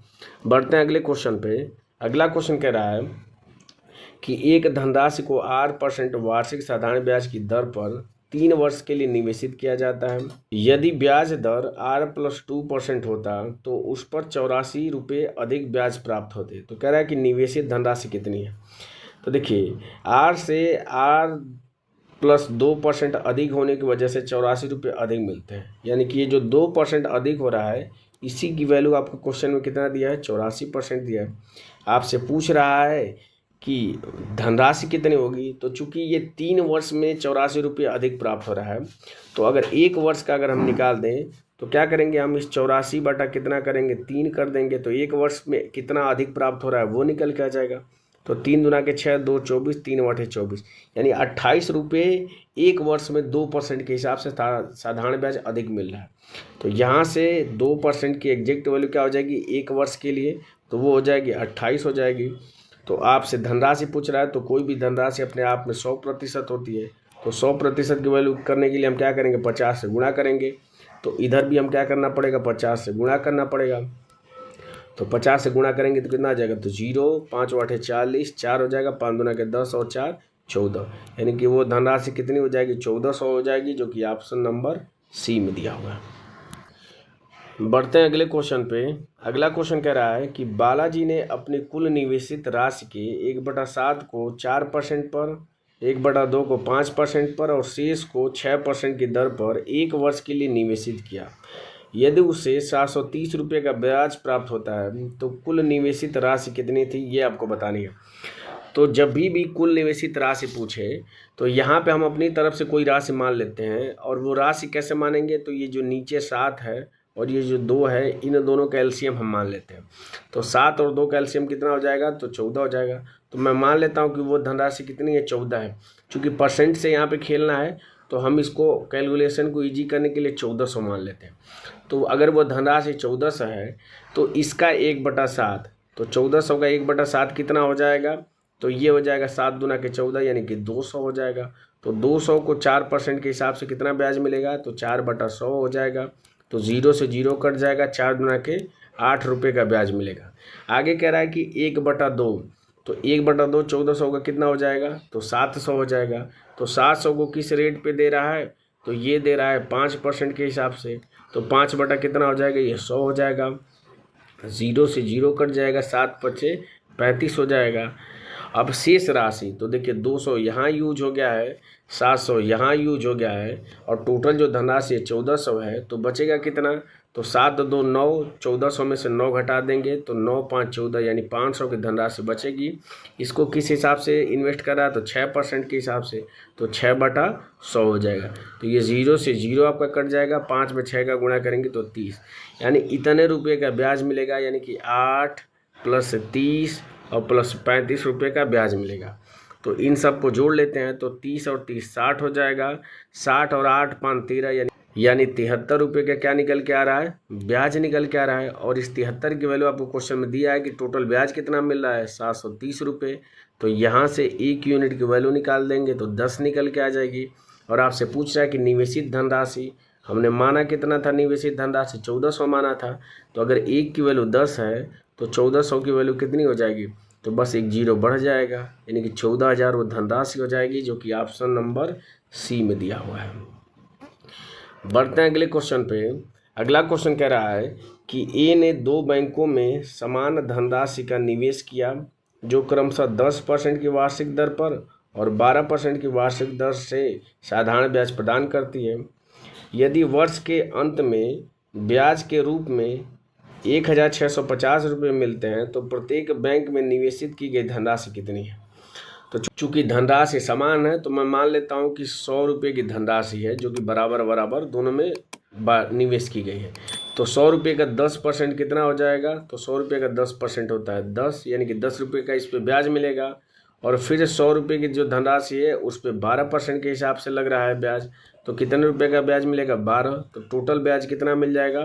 बढ़ते हैं अगले क्वेश्चन पे। अगला क्वेश्चन कह रहा है कि एक धनराशि को 8% वार्षिक साधारण ब्याज की दर पर 3 वर्ष के लिए निवेशित किया जाता है। यदि ब्याज दर R+2% होता तो उस पर 84 रुपये अधिक ब्याज प्राप्त होते। तो कह रहा है कि निवेशित धनराशि कितनी है। तो देखिए, R से R+2% अधिक होने की वजह से 84 रुपये अधिक मिलते हैं, यानी कि ये जो 2% अधिक हो रहा है, इसी की वैल्यू आपको क्वेश्चन में कितना दिया है? 84% दिया है। आपसे पूछ रहा है कि धनराशि कितनी होगी, तो चूंकि ये 3 वर्ष में 84 रुपये अधिक प्राप्त हो रहा है, तो अगर 1 वर्ष का अगर हम निकाल दें तो क्या करेंगे, हम इस 84 बटा कितना करेंगे, 3 कर देंगे, तो 1 वर्ष में कितना अधिक प्राप्त हो रहा है वो निकल के आ जाएगा। तो 3 दूना के 6, 2 24, 3 8 24, यानी 28 रुपये 1 वर्ष में 2% के हिसाब से साधारण ब्याज अधिक मिल रहा है। तो यहाँ से 2% की एग्जैक्ट वैल्यू क्या हो जाएगी 1 वर्ष के लिए? तो वो हो जाएगी 28 हो जाएगी। तो आपसे धनराशि पूछ रहा है, तो कोई भी धनराशि अपने आप में 100% होती है। तो 100% की वैल्यू करने के लिए हम क्या करेंगे, 50 से गुणा करेंगे। तो इधर भी हम क्या करना पड़ेगा, 50 से गुणा करना पड़ेगा। तो 50 से गुणा करेंगे तो कितना आ जाएगा? तो 0 5 8 40, 4 हो जाएगा, 5 दूना के 10 और 4 14, यानी कि वो धनराशि कितनी हो जाएगी? 1400 हो जाएगी, जो कि ऑप्शन नंबर सी में दिया हुआ है। बढ़ते हैं अगले क्वेश्चन पे। अगला क्वेश्चन कह रहा है कि बालाजी ने अपनी कुल निवेशित राशि के 1/7 को 4% पर, 1/2 को 5% पर और शेष को 6% की दर पर 1 वर्ष के लिए निवेशित किया। यदि उसे 730 रुपये का ब्याज प्राप्त होता है तो कुल निवेशित राशि कितनी थी, ये आपको बतानी है। तो जब भी कुल निवेशित राशि पूछे तो यहाँ पे हम अपनी तरफ से कोई राशि मान लेते हैं, और वो राशि कैसे मानेंगे, तो ये जो नीचे 7 है और ये जो 2 है, इन दोनों का एलसीएम हम मान लेते हैं। तो 7 और 2 का एलसीएम कितना हो जाएगा? तो 14 हो जाएगा। तो मैं मान लेता हूँ कि वो धनराशि कितनी है? 14 है। चूँकि परसेंट से यहाँ पे खेलना है, तो हम इसको कैलकुलेशन को ईजी करने के लिए 1400 मान लेते हैं। तो अगर वो धनराशि 1400 है तो इसका 1/7, तो 1400 का 1/7 कितना हो जाएगा? तो ये हो जाएगा 7 दूना के 14, यानी कि 200 हो जाएगा। तो 200 को 4% के हिसाब से कितना ब्याज मिलेगा? तो 4/100 हो जाएगा। तो 0 से 0 कट जाएगा, 4 दूना के 8 रुपये का ब्याज मिलेगा। आगे कह रहा है कि 1/2, तो 1/2 1400 का कितना हो जाएगा? तो 700 हो जाएगा। तो 700 को किस रेट पे दे रहा है? तो ये दे रहा है 5% के हिसाब से। तो 5 बटा कितना हो जाएगा? ये 100 हो जाएगा। 0 से 0 कट जाएगा, 7 5 35 हो जाएगा। अब शेष राशि, तो देखिए 200 यहाँ यूज हो गया है, 700 यहाँ यूज हो गया है, और टोटल जो धनराशि 1400 है, तो बचेगा कितना? तो 7 2 9, 1400 में से 9 घटा देंगे तो 9 5 14, यानी 500 की धनराशि बचेगी। इसको किस हिसाब से इन्वेस्ट कर रहा है? तो 6% के हिसाब से। तो 6/100 हो जाएगा। तो ये 0 से 0 आपका कट जाएगा, 5 में 6 का गुणा करेंगे तो 30, यानी इतने रुपये का ब्याज मिलेगा, यानी कि 8 + 30 और प्लस 35 रुपये का ब्याज मिलेगा। तो इन सब को जोड़ लेते हैं तो 30 और 30 60 हो जाएगा। 60 और 8 5 13, यानी 73 रुपये का क्या निकल के आ रहा है? ब्याज निकल के आ रहा है। और इस 73 की वैल्यू आपको क्वेश्चन में दिया है कि टोटल ब्याज कितना मिल रहा है? 730 रुपये। तो यहाँ से 1 यूनिट की वैल्यू निकाल देंगे तो 10 निकल के आ जाएगी। और आपसे पूछ रहा है कि निवेशित धनराशि, हमने माना कितना था निवेशित धनराशि 1400 माना था। तो अगर 1 की वैल्यू 10 है तो 1400 की वैल्यू कितनी हो जाएगी, तो बस एक जीरो बढ़ जाएगा, यानी कि 14,000 वो धनराशि हो जाएगी, जो कि ऑप्शन नंबर सी में दिया हुआ है। बढ़ते हैं अगले क्वेश्चन पे। अगला क्वेश्चन कह रहा है कि ए ने 2 बैंकों में समान धनराशि का निवेश किया जो क्रमशः 10% की वार्षिक दर पर और 12% की वार्षिक दर से साधारण ब्याज प्रदान करती है। यदि वर्ष के अंत में ब्याज के रूप में 1,650 रुपये मिलते हैं तो प्रत्येक बैंक में निवेशित की गई धनराशि कितनी है। तो चूंकि धनराशि समान है तो मैं मान लेता हूं कि 100 रुपये की धनराशि है जो कि बराबर बराबर दोनों में निवेश की गई है। तो 100 रुपये का 10% कितना हो जाएगा, तो 100 रुपये का 10% होता है 10, यानी कि 10 रुपये का इस पर ब्याज मिलेगा। और फिर 100 रुपये की जो धनराशि है उस पर 12% के हिसाब से लग रहा है ब्याज, तो कितने रुपये का ब्याज मिलेगा, 12। तो टोटल ब्याज कितना मिल जाएगा,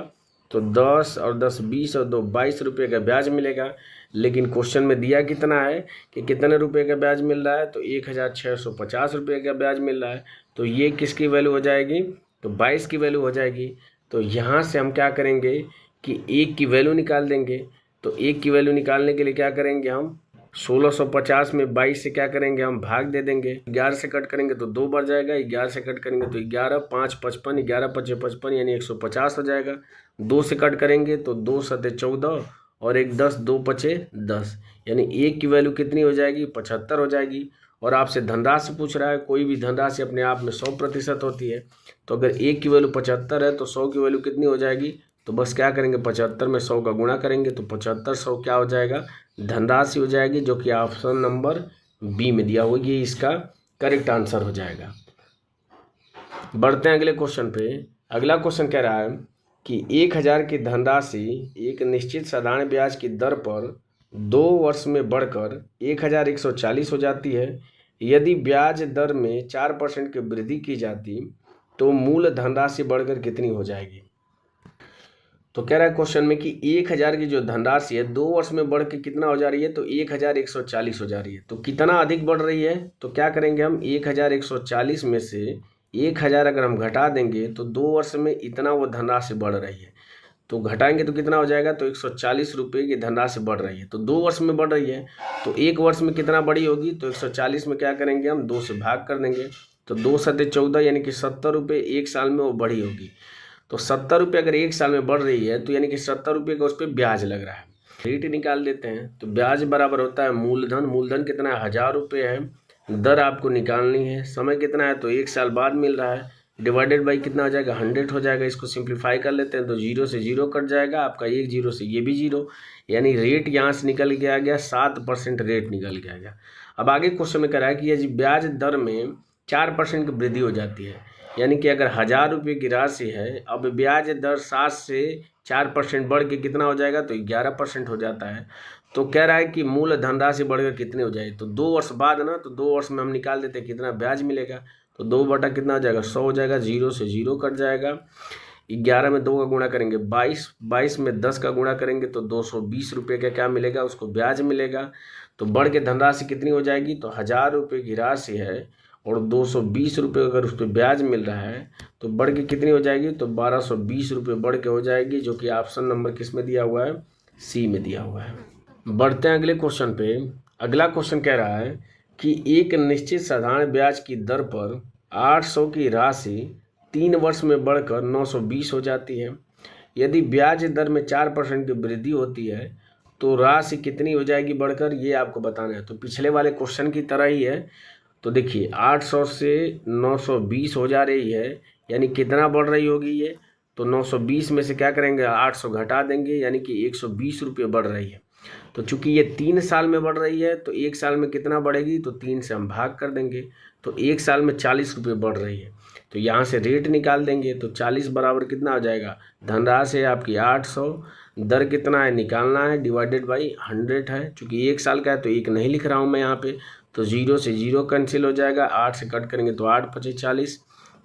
तो 10 और 10 20 और 2 22 रुपये का ब्याज मिलेगा। लेकिन क्वेश्चन में दिया कितना है कि कितने रुपये का ब्याज मिल रहा है, तो 1,650 रुपये का ब्याज मिल रहा है। तो ये किसकी वैल्यू हो जाएगी, तो 22 की वैल्यू हो जाएगी। तो यहाँ से हम क्या करेंगे कि 1 की वैल्यू निकाल देंगे। तो 1 की वैल्यू निकालने के लिए क्या करेंगे हम, 1650 में 22 से क्या करेंगे हम भाग दे देंगे। 11 से कट करेंगे तो 2 बढ़ जाएगा, 11 से कट करेंगे तो 11, 5 55, 11 5 55 यानी 150 हो जाएगा। 2 से कट करेंगे तो 2 7 14 और 1 10, 2 5 10, यानी 1 की वैल्यू कितनी हो जाएगी, 75 हो जाएगी। और आपसे धनराशि पूछ रहा है, कोई भी धनराशि अपने आप में 100% होती है। तो अगर 1 की वैल्यू 75 है तो 100 की वैल्यू कितनी हो जाएगी, तो बस क्या करेंगे 75 में 100 का गुणा करेंगे तो 75 100 क्या हो जाएगा, धनराशि हो जाएगी, जो कि ऑप्शन नंबर बी में दिया हुआ, ये इसका करेक्ट आंसर हो जाएगा। बढ़ते हैं अगले क्वेश्चन पे। अगला क्वेश्चन कह रहा है कि 1,000 की धनराशि एक निश्चित साधारण ब्याज की दर पर 2 वर्ष में बढ़कर 1,140 हो जाती है। यदि ब्याज दर में 4% की वृद्धि की जाती तो मूल धनराशि बढ़कर कितनी हो जाएगी। तो कह रहा है क्वेश्चन में कि 1,000 की जो धनराशि है 2 वर्ष में बढ़ के कितना हो जा रही है, तो 1,140 हो जा रही है। तो कितना अधिक बढ़ रही है, तो क्या करेंगे हम 1,140 में से 1,000 अगर हम घटा देंगे तो 2 वर्ष में इतना वो धनराशि बढ़ रही है। तो घटाएंगे तो कितना हो जाएगा, तो 140 रुपये की धनराशि बढ़ रही है। तो 2 वर्ष में बढ़ रही है, तो 1 वर्ष में कितना बड़ी होगी, तो 140 में क्या करेंगे हम 2 से भाग कर देंगे। तो 2 7 14 यानी कि 70 रुपये 1 साल में वो बढ़ी होगी। तो 70 रुपये अगर 1 साल में बढ़ रही है तो यानी कि 70 रुपये का उस पर ब्याज लग रहा है। रेट निकाल देते हैं। तो ब्याज बराबर होता है मूलधन। मूलधन कितना है, 1,000 रुपये है। दर आपको निकालनी है। समय कितना है, तो 1 साल बाद मिल रहा है। डिवाइडेड बाई कितना हो जाएगा, 100 हो जाएगा। इसको सिंप्लीफाई कर लेते हैं तो 0 से 0 कट जाएगा आपका, 1 0 से ये भी 0, यानी रेट यहाँ से निकल के आ गया 7% रेट निकल के आ गया। अब आगे क्वेश्चन में कह रहा है कि यदि ब्याज दर में 4% की वृद्धि हो जाती है, यानी कि अगर 1,000 रुपये की राशि है, अब ब्याज दर 7 से 4% बढ़ के कितना हो जाएगा, तो 11% हो जाता है। तो कह रहा है कि मूल धनराशि बढ़कर कितनी हो जाएगी, तो 2 वर्ष बाद ना, तो 2 वर्ष में हम निकाल देते हैं कितना ब्याज मिलेगा। तो 2 बटा कितना हो जाएगा, 100 हो जाएगा। 0 से 0 कट जाएगा। 11 में 2 का गुणा करेंगे 22, 22 में 10 का गुणा करेंगे तो 220 रुपये का क्या मिलेगा, उसको ब्याज मिलेगा। तो बढ़ के धनराशि कितनी हो जाएगी, तो 1,000 रुपये की राशि है और 220 रुपये अगर उस पर ब्याज मिल रहा है तो बढ़ के कितनी हो जाएगी, तो 1,220 रुपये बढ़ के हो जाएगी, जो कि ऑप्शन नंबर किस में दिया हुआ है, सी में दिया हुआ है। बढ़ते हैं अगले क्वेश्चन पे। अगला क्वेश्चन कह रहा है कि एक निश्चित साधारण ब्याज की दर पर 800 की राशि 3 वर्ष में बढ़कर 920 हो जाती है। यदि ब्याज दर में 4% की वृद्धि होती है तो राशि कितनी हो जाएगी बढ़कर, ये आपको बताना है। तो पिछले वाले क्वेश्चन की तरह ही है। तो देखिए 800 से 920 हो जा रही है, यानी कितना बढ़ रही होगी ये, तो 920 में से क्या करेंगे 800 घटा देंगे, यानी कि 120 रुपये बढ़ रही है। तो चूंकि ये 3 साल में बढ़ रही है तो 1 साल में कितना बढ़ेगी, तो 3 से हम भाग कर देंगे। तो 1 साल में 40 रुपये बढ़ रही है। तो यहाँ से रेट निकाल देंगे तो 40 बराबर कितना हो जाएगा, धनराशि है आपकी 800, दर कितना है निकालना है, डिवाइडेड बाई 100 है। चूँकि 1 साल का है तो 1 नहीं लिख रहा हूँ मैं यहाँ पे। तो 0 से 0 कैंसिल हो जाएगा। 8 से कट करेंगे तो 8 5 40,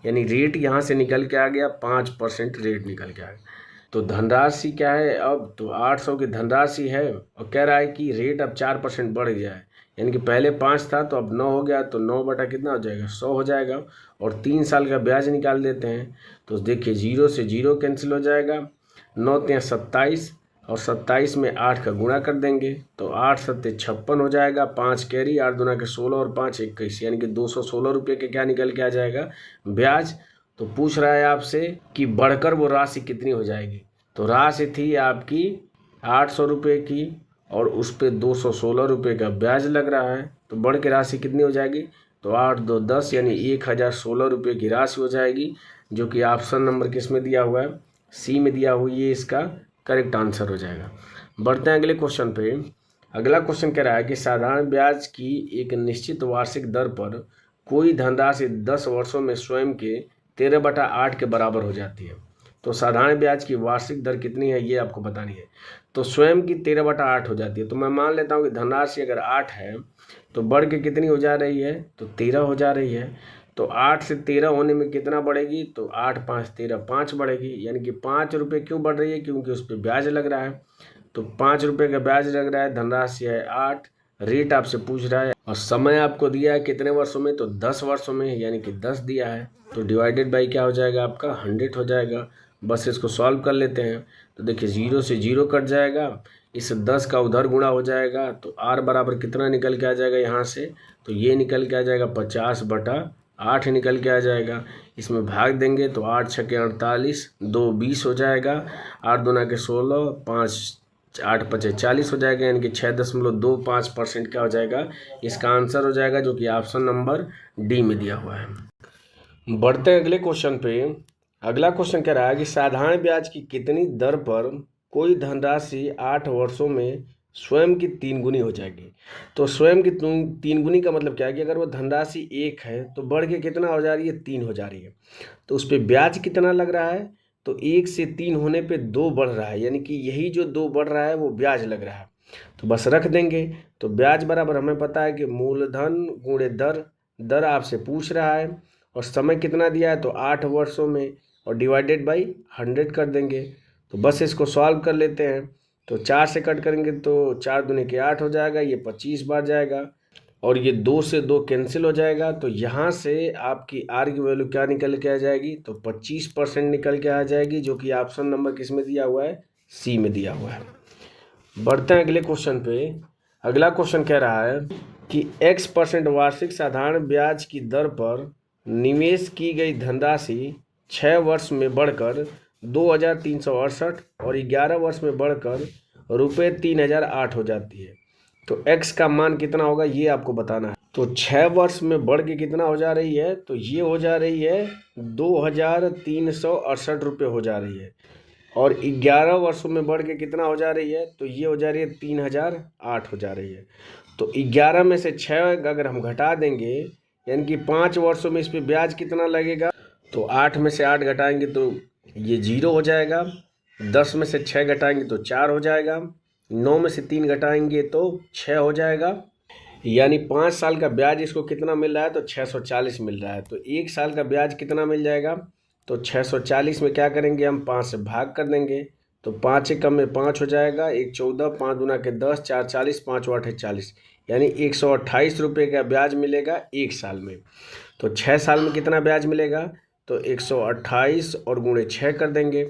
यानी रेट यहाँ से निकल के आ गया 5% रेट निकल के आ गया। तो धनराशि क्या है अब, तो 800 की धनराशि है और कह रहा है कि रेट अब 4% बढ़ गया है, यानी कि पहले 5 था तो अब 9 हो गया, तो 9 बटा कितना हो जाएगा, 100 हो जाएगा। और 3 साल का ब्याज निकाल देते हैं, तो देखिए 0 से 0 कैंसिल हो जाएगा, 9 तिया 27 और 27 में 8 का गुणा कर देंगे तो 8 सत्ते 56 हो जाएगा, 5 कैरी, 8 दूना के 16 और 5 21, यानी कि 216 रुपये के क्या निकल के आ जाएगा, ब्याज। तो पूछ रहा है आपसे कि बढ़कर वो राशि कितनी हो जाएगी। तो राशि थी आपकी 800 रुपये की और उस पर 216 रुपये का ब्याज लग रहा है, तो बढ़ के राशि कितनी हो जाएगी, तो 8 2 10 यानी 1016 रुपये की राशि हो जाएगी, जो कि ऑप्शन नंबर किस में दिया हुआ है, सी में दिया हुआ है। ये इसका करेक्ट आंसर हो जाएगा। बढ़ते हैं अगले क्वेश्चन पे। अगला क्वेश्चन कह रहा है कि साधारण ब्याज की एक निश्चित वार्षिक दर पर कोई धनराशि 10 वर्षों में स्वयं के 13/8 के बराबर हो जाती है। तो साधारण ब्याज की वार्षिक दर कितनी है ये आपको बतानी है। तो स्वयं की 13/8 हो जाती है। तो मैं मान लेता हूँ कि धनराशि अगर 8 है तो बढ़ के कितनी हो जा रही है, तो 13 हो जा रही है। तो 8 से 13 होने में कितना बढ़ेगी, तो 8 5 13 5 बढ़ेगी, यानी कि 5 रुपये क्यों बढ़ रही है, क्योंकि उस पर ब्याज लग रहा है। तो 5 रुपये का ब्याज लग रहा है, धनराशि है 8, रेट आपसे पूछ रहा है और समय आपको दिया है कितने वर्षों में, तो 10 वर्षों में, यानी कि 10 दिया है। तो डिवाइडेड बाई क्या हो जाएगा आपका, 100 हो जाएगा। बस इसको सॉल्व कर लेते हैं। तो देखिए 0 से 0 कट जाएगा, इस 10 का उधर गुणा हो जाएगा, तो r बराबर कितना निकल के आ जाएगा यहाँ से, तो ये निकल के आ जाएगा 50/8 निकल के आ जाएगा। इसमें भाग देंगे तो 8 छके 48, 2 20 हो जाएगा, 8 दूना के 16, 5 8 5 40 हो जाएगा, यानी कि 6.25% क्या हो जाएगा, इसका आंसर हो जाएगा, जो कि ऑप्शन नंबर डी में दिया हुआ है। बढ़ते हैं अगले क्वेश्चन पे। अगला क्वेश्चन कह रहा है कि साधारण ब्याज की कितनी दर पर कोई धनराशि 8 वर्षों में स्वयं की 3 गुनी हो जाएगी। तो स्वयं की 3 गुनी का मतलब क्या है कि अगर वो धनराशि 1 है तो बढ़ के कितना हो जा रही है, 3 हो जा रही है। तो उस पर ब्याज कितना लग रहा है, तो 1 से 3 होने पे 2 बढ़ रहा है, यानी कि यही जो 2 बढ़ रहा है वो ब्याज लग रहा है। तो बस रख देंगे। तो ब्याज बराबर हमें पता है कि मूलधन गुणे दर, दर आपसे पूछ रहा है और समय कितना दिया है, तो 8 वर्षों में, और डिवाइडेड बाई 100 कर देंगे। तो बस इसको सॉल्व कर लेते हैं। तो 4 से कट करेंगे तो 4 दूनी के 8 हो जाएगा, ये 25 बार जाएगा और ये 2 से 2 कैंसिल हो जाएगा। तो यहाँ से आपकी आर की वैल्यू क्या निकल के आ जाएगी, तो 25% निकल के आ जाएगी, जो कि ऑप्शन नंबर किस में दिया हुआ है, सी में दिया हुआ है। बढ़ते हैं अगले क्वेश्चन पे। अगला क्वेश्चन कह रहा है कि x% वार्षिक साधारण ब्याज की दर पर निवेश की गई धनराशि 6 वर्ष में बढ़कर 2368 और 11 वर्ष में बढ़कर रुपये 3008 हो जाती है। तो x का मान कितना होगा ये आपको बताना है। तो 6 वर्ष में बढ़ के कितना हो जा रही है, तो ये हो जा रही है 2368 रुपये हो जा रही है, और 11 वर्षों में बढ़ के कितना हो जा रही है, तो ये हो जा रही है 3008 हो जा रही है। तो 11 में से 6 अगर हम घटा देंगे, यानी कि 5 वर्षों में इस पे ब्याज कितना लगेगा, तो 8 में से 8 घटाएंगे तो ये 0 हो जाएगा, 10 में से 6 घटाएंगे तो 4 हो जाएगा, 9 में से 3 घटाएंगे तो 6 हो जाएगा, यानी 5 साल का ब्याज इसको कितना मिल रहा है, तो 640 मिल रहा है। तो 1 साल का ब्याज कितना मिल जाएगा, तो 640 में क्या करेंगे हम, 5 से भाग कर देंगे, तो 5 एक कम में 5 हो जाएगा, 1 14, 5 दूना के 10, 4 40, 5 8 40, यानी 128 रुपये का ब्याज मिलेगा 1 साल में। तो 6 साल में कितना ब्याज मिलेगा, तो 128 और गुणे 6 कर देंगे,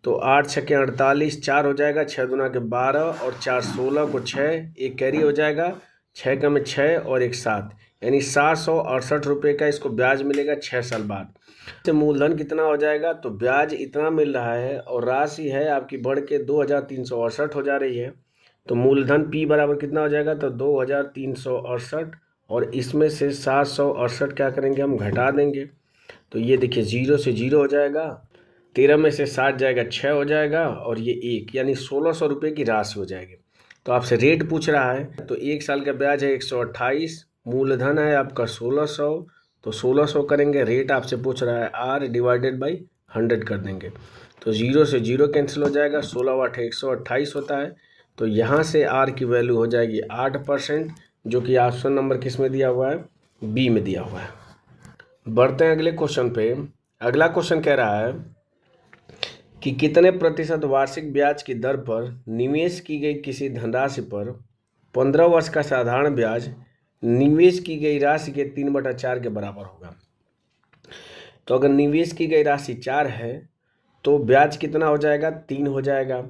तो 8 छके 48, 4 हो जाएगा, 6 दूना के 12 और 4 16 को 6, एक कैरी हो जाएगा, 6 का में 6 और 1 7, यानी 768 रुपये का इसको ब्याज मिलेगा 6 साल बाद। से मूलधन कितना हो जाएगा, तो ब्याज इतना मिल रहा है और राशि है आपकी बढ़ के 2368 हो जा रही है। तो मूलधन P बराबर कितना हो जाएगा, तो 2368, और इसमें से 768 क्या करेंगे हम, घटा देंगे। तो ये देखिए 0 से 0 हो जाएगा, 13 में से 7 जाएगा 6 हो जाएगा, और ये 1, यानी 1600 रुपये की राशि हो जाएगी। तो आपसे रेट पूछ रहा है, तो 1 साल का ब्याज है 128, मूलधन है आपका 1600, तो 1600 करेंगे, रेट आपसे पूछ रहा है आर, डिवाइडेड बाई 100 कर देंगे। तो 0 से 0 कैंसिल हो जाएगा, 16 8 128 होता है। तो यहाँ से आर की वैल्यू हो जाएगी 8%, जो कि ऑप्शन नंबर किस में दिया हुआ है, बी में दिया हुआ है। बढ़ते हैं अगले क्वेश्चन पे। अगला क्वेश्चन कह रहा है कि कितने प्रतिशत वार्षिक ब्याज की दर पर निवेश की गई किसी धनराशि पर 15 वर्ष का साधारण ब्याज निवेश की गई राशि के 3/4 के बराबर होगा। तो अगर निवेश की गई राशि 4 है तो ब्याज कितना हो जाएगा, 3 हो जाएगा।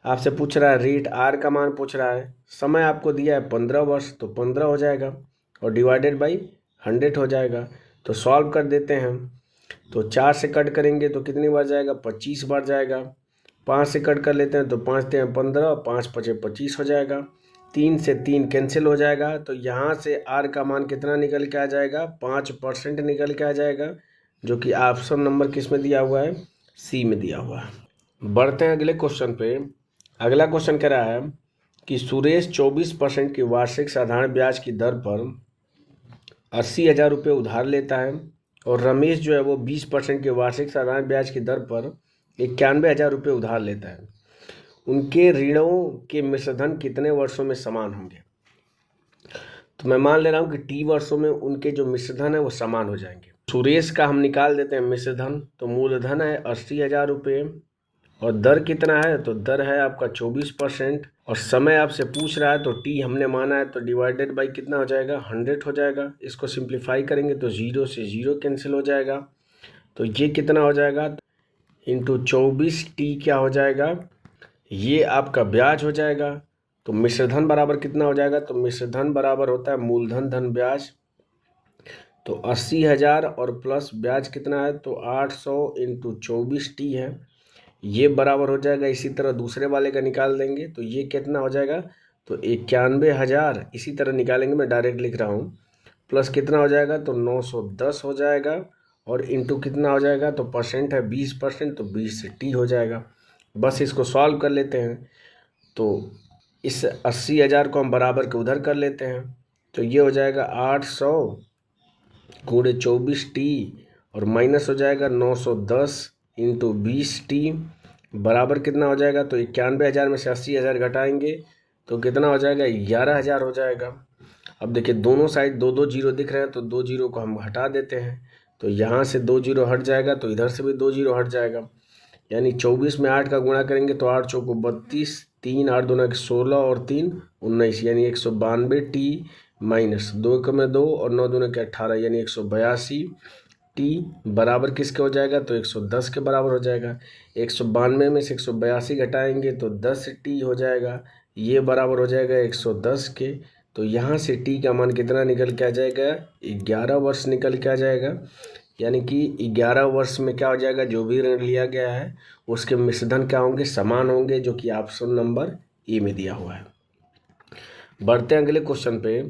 आपसे पूछ रहा है रेट आर का मान पूछ रहा है, समय आपको दिया है 15 वर्ष, तो 15 हो जाएगा और डिवाइडेड बाई 100 हो जाएगा। तो सॉल्व कर देते हैं। तो 4 से कट करेंगे तो कितनी बार जाएगा, 25 बार जाएगा। 5 से कट कर लेते हैं तो 5 × 15 और 5 × 5 = 25 हो जाएगा। 3 से 3 कैंसिल हो जाएगा। तो यहाँ से आर का मान कितना निकल के आ जाएगा, 5% निकल के आ जाएगा, जो कि ऑप्शन नंबर किस में दिया हुआ है, सी में दिया हुआ है। बढ़ते हैं अगले क्वेश्चन पे। अगला क्वेश्चन कह रहा है कि सुरेश 24% की वार्षिक साधारण ब्याज की दर पर 80,000 रुपये उधार लेता है और रमेश जो है वो 20% के वार्षिक साधारण ब्याज की दर पर 91,000 रुपये उधार लेता है। उनके ऋणों के मिश्रधन कितने वर्षों में समान होंगे। तो मैं मान ले रहा हूँ कि टी वर्षों में उनके जो मिश्रधन है वो समान हो जाएंगे। सुरेश का हम निकाल देते हैं मिश्रधन। तो मूलधन है 80,000 रुपये और दर कितना है, तो दर है आपका 24% और समय आपसे पूछ रहा है तो टी हमने माना है, तो डिवाइडेड बाई कितना हो जाएगा, 100 हो जाएगा। इसको सिंप्लीफाई करेंगे तो 0 से 0 कैंसिल हो जाएगा। तो ये कितना हो जाएगा, इंटू 24 टी क्या हो जाएगा, ये आपका ब्याज हो जाएगा। तो मिश्रधन बराबर कितना हो जाएगा, तो मिश्रधन बराबर होता है मूलधन धन ब्याज। तो 80,000 और प्लस ब्याज कितना है, तो 800 × 24 टी है, ये बराबर हो जाएगा। इसी तरह दूसरे वाले का निकाल देंगे तो ये कितना हो जाएगा, तो 91,000। इसी तरह निकालेंगे, मैं डायरेक्ट लिख रहा हूँ। प्लस कितना हो जाएगा, तो 910 हो जाएगा और इंटू कितना हो जाएगा, तो परसेंट है 20%, तो 20 से टी हो जाएगा। बस इसको सॉल्व कर लेते हैं। तो इस 80,000 को हम बराबर के उधर कर लेते हैं। तो ये हो जाएगा 800 × 24 टी और माइनस हो जाएगा 910 × 20 टी बराबर कितना हो जाएगा, तो 91,000 में से 80,000 घटाएंगे तो कितना हो जाएगा, 11,000 हो जाएगा। अब देखिए दोनों साइड 2 2 जीरो दिख रहे हैं, तो 2 जीरो को हम हटा देते हैं। तो यहाँ से 2 जीरो हट जाएगा तो इधर से भी 2 जीरो हट जाएगा। यानी 24 में 8 का गुणा करेंगे तो 8 चौको 32, 3 8 दूना 16 और 3 19, यानी 192 टी माइनस 2 में 2 और 9 दूना 18, यानी 182 टी बराबर किसके हो जाएगा, तो 110 के बराबर हो जाएगा। 192 में से 182 घटाएंगे तो 10 टी हो जाएगा, ये बराबर हो जाएगा 110 के। तो यहाँ से टी का मान कितना निकल के आ जाएगा, 11 वर्ष निकल के आ जाएगा। यानी कि 11 वर्ष में क्या हो जाएगा, जो भी ऋण लिया गया है उसके मिश्रधन क्या होंगे, समान होंगे, जो कि ऑप्शन नंबर ए में दिया हुआ है। बढ़ते हैं अगले क्वेश्चन पे।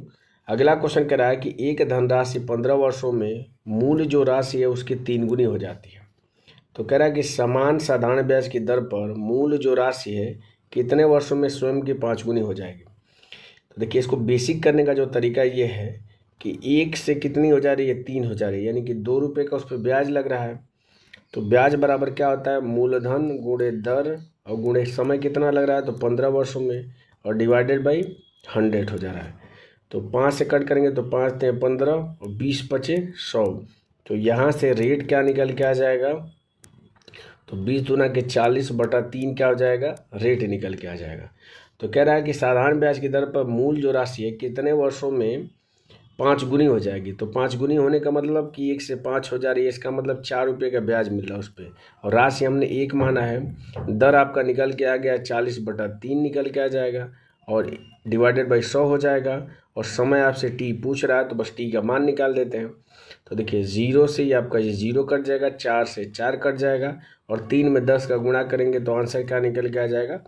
अगला क्वेश्चन कह रहा है कि एक धनराशि 15 वर्षों में मूल जो राशि है उसकी 3 गुनी हो जाती है। तो कह रहा है कि समान साधारण ब्याज की दर पर मूल जो राशि है कितने वर्षों में स्वयं की 5 गुनी हो जाएगी। तो देखिए इसको बेसिक करने का जो तरीका ये है कि 1 से कितनी हो जा रही है, 3 हो जा रही है, यानी कि 2 रुपये का उस पर ब्याज लग रहा है। तो ब्याज बराबर क्या होता है, मूलधन गुणे दर और गुणे समय कितना लग रहा है, तो 15 वर्षों में और डिवाइडेड बाई 100 हो जा रहा है। तो 5 से कट करेंगे तो 5 × 15 और 20 × 5 = 100। तो यहाँ से रेट क्या निकल के आ जाएगा, तो 20 दूना के 40/3 क्या हो जाएगा, रेट निकल के आ जाएगा। तो कह रहा है कि साधारण ब्याज की दर पर मूल जो राशि है कितने वर्षों में 5 गुनी हो जाएगी। तो 5 गुनी होने का मतलब कि 1 से 5 हो जा रही है, इसका मतलब 4 रुपये का ब्याज मिल रहा है उस पर, और राशि हमने 1 माना है। दर आपका निकल के आ गया 40/3 निकल के आ जाएगा और डिवाइडेड बाई 100 हो जाएगा। और समय आपसे टी पूछ रहा है तो बस टी का मान निकाल देते हैं। तो देखिए 0 से ही आपका ये 0 कट जाएगा, 4 से 4 कट जाएगा और 3 में 10 का गुणा करेंगे तो आंसर क्या निकल के आ जाएगा,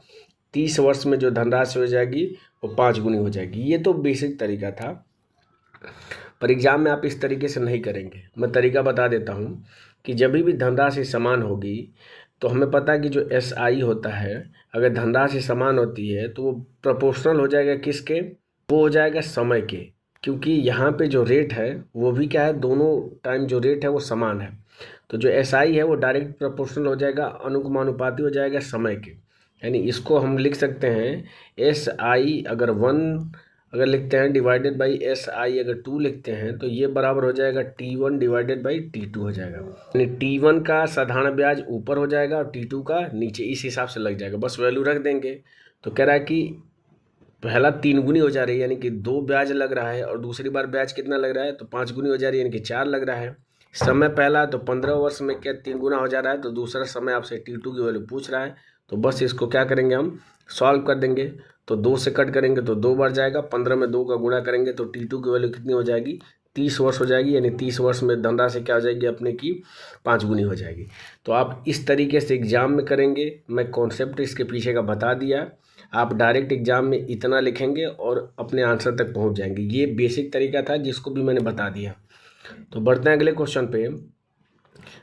30 वर्ष में जो धनराशि हो जाएगी वो 5 गुनी हो जाएगी। ये तो बेसिक तरीका था, पर एग्जाम में आप इस तरीके से नहीं करेंगे। मैं तरीका बता देता हूँ कि जब भी धनराशि समान होगी तो हमें पता है कि जो SI होता है, अगर धनराशि समान होती है तो वो प्रोपोर्शनल हो जाएगा किसके, वो हो जाएगा समय के, क्योंकि यहाँ पे जो रेट है वो भी क्या है, दोनों टाइम जो रेट है वो समान है। तो जो SI है वो डायरेक्ट प्रोपोर्शनल हो जाएगा, अनुपाती हो जाएगा समय के। यानी इसको हम लिख सकते हैं SI अगर 1 अगर लिखते हैं डिवाइडेड बाई SI अगर 2 लिखते हैं तो ये बराबर हो जाएगा T1 डिवाइडेड बाई T2 हो जाएगा। यानी T1 का साधारण ब्याज ऊपर हो जाएगा और T2 का नीचे, इस हिसाब से लग जाएगा, बस वैल्यू रख देंगे। तो कह रहा है कि पहला 3 गुनी हो जा रही है, यानी कि 2 ब्याज लग रहा है, और दूसरी बार ब्याज कितना लग रहा है तो 5 गुनी हो जा रही है, यानी कि 4 लग रहा है। समय पहला तो 15 वर्ष में क्या 3 गुना हो जा रहा है, तो दूसरा समय आपसे T2 की वैल्यू पूछ रहा है। तो बस इसको क्या करेंगे, हम सॉल्व कर देंगे। तो 2 से कट करेंगे तो 2 बार जाएगा, 15 में 2 का गुणा करेंगे तो T2 की वैल्यू कितनी हो जाएगी, 30 वर्ष हो जाएगी, यानी 30 वर्ष में धनराशि क्या हो जाएगी अपने की 5 गुनी हो जाएगी। तो आप इस तरीके से एग्जाम में करेंगे। मैं कॉन्सेप्ट इसके पीछे का बता दिया, आप डायरेक्ट एग्जाम में इतना लिखेंगे और अपने आंसर तक पहुंच जाएंगे। ये बेसिक तरीका था जिसको भी मैंने बता दिया। तो बढ़ते हैं अगले क्वेश्चन पे।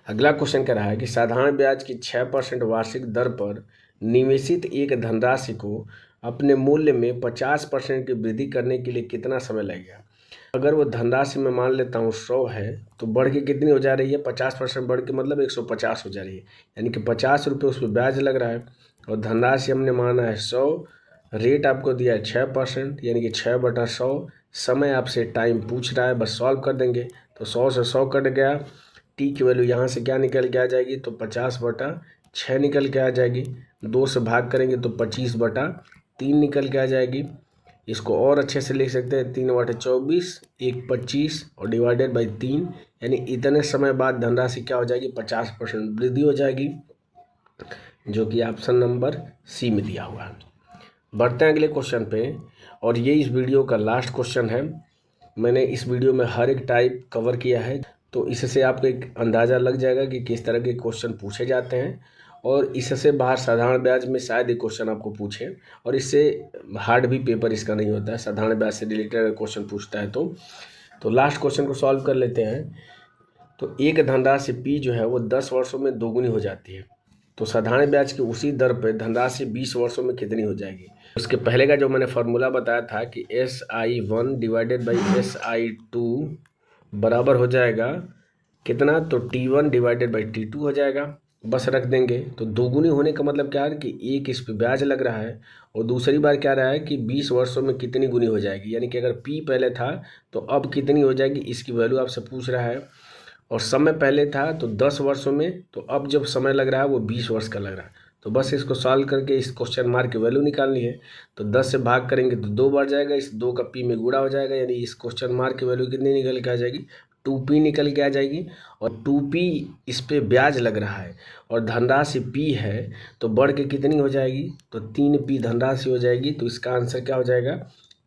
अगला क्वेश्चन कह रहा है कि साधारण ब्याज की 6% वार्षिक दर पर निवेशित एक धनराशि को अपने मूल्य में 50% की वृद्धि करने के लिए कितना समय लगेगा। अगर वो धनराशि में मान लेता हूँ 100 है, तो बढ़ के कितनी हो जा रही है, 50% बढ़ के मतलब 150 हो जा रही है, यानी कि 50 रुपये उस पर ब्याज लग रहा है। और धनराशि हमने माना है 100, रेट आपको दिया है 6%, यानी कि 6/100। समय आपसे टाइम पूछ रहा है, बस सॉल्व कर देंगे। तो 100 से 100 कट गया, टी की वैल्यू यहाँ से क्या निकल के आ जाएगी, तो 50/6 निकल के आ जाएगी। 2 से भाग करेंगे तो 25/3 निकल के आ जाएगी। इसको और अच्छे से लिख सकते हैं, 3/24, 1/25 और डिवाइडेड बाई 3, यानी इतने समय बाद धनराशि क्या हो जाएगी, 50% वृद्धि हो जाएगी, जो कि ऑप्शन नंबर सी में दिया हुआ है। बढ़ते हैं अगले क्वेश्चन पे, और ये इस वीडियो का लास्ट क्वेश्चन है। मैंने इस वीडियो में हर एक टाइप कवर किया है, तो इससे आपको एक अंदाज़ा लग जाएगा कि किस तरह के क्वेश्चन पूछे जाते हैं। और इससे बाहर साधारण ब्याज में शायद एक क्वेश्चन आपको पूछे, और इससे हार्ड भी पेपर इसका नहीं होता है। साधारण ब्याज से रिलेटेड क्वेश्चन पूछता है तो लास्ट क्वेश्चन को सॉल्व कर लेते हैं। तो एक धनराशि P जो है वो 10 वर्षों में दोगुनी हो जाती है, तो साधारण ब्याज की उसी दर पर धनराशि 20 वर्षों में कितनी हो जाएगी। उसके पहले का जो मैंने फार्मूला बताया था कि SI1 डिवाइडेड बाई SI2 बराबर हो जाएगा कितना, तो T1 डिवाइडेड बाई T2 हो जाएगा। बस रख देंगे। तो दोगुनी होने का मतलब क्या है कि एक इस पे ब्याज लग रहा है, और दूसरी बार क्या रहा है कि 20 वर्षों में कितनी गुनी हो जाएगी, यानी कि अगर P पहले था तो अब कितनी हो जाएगी, इसकी वैल्यू आपसे पूछ रहा है। और समय पहले था तो 10 वर्षों में, तो अब जब समय लग रहा है वो 20 वर्ष का लग रहा है। तो बस इसको सॉल्व करके इस क्वेश्चन मार्क की वैल्यू निकालनी है। तो 10 से भाग करेंगे तो 2 बार जाएगा, इस 2 का P में गुणा हो जाएगा, यानी इस क्वेश्चन मार्क की वैल्यू कितनी निकल के आ जाएगी, 2P निकल के आ जाएगी। और 2P इस पे ब्याज लग रहा है, और धनराशि P है, तो बढ़ के कितनी हो जाएगी, तो 3P धनराशि हो जाएगी। तो इसका आंसर क्या हो जाएगा,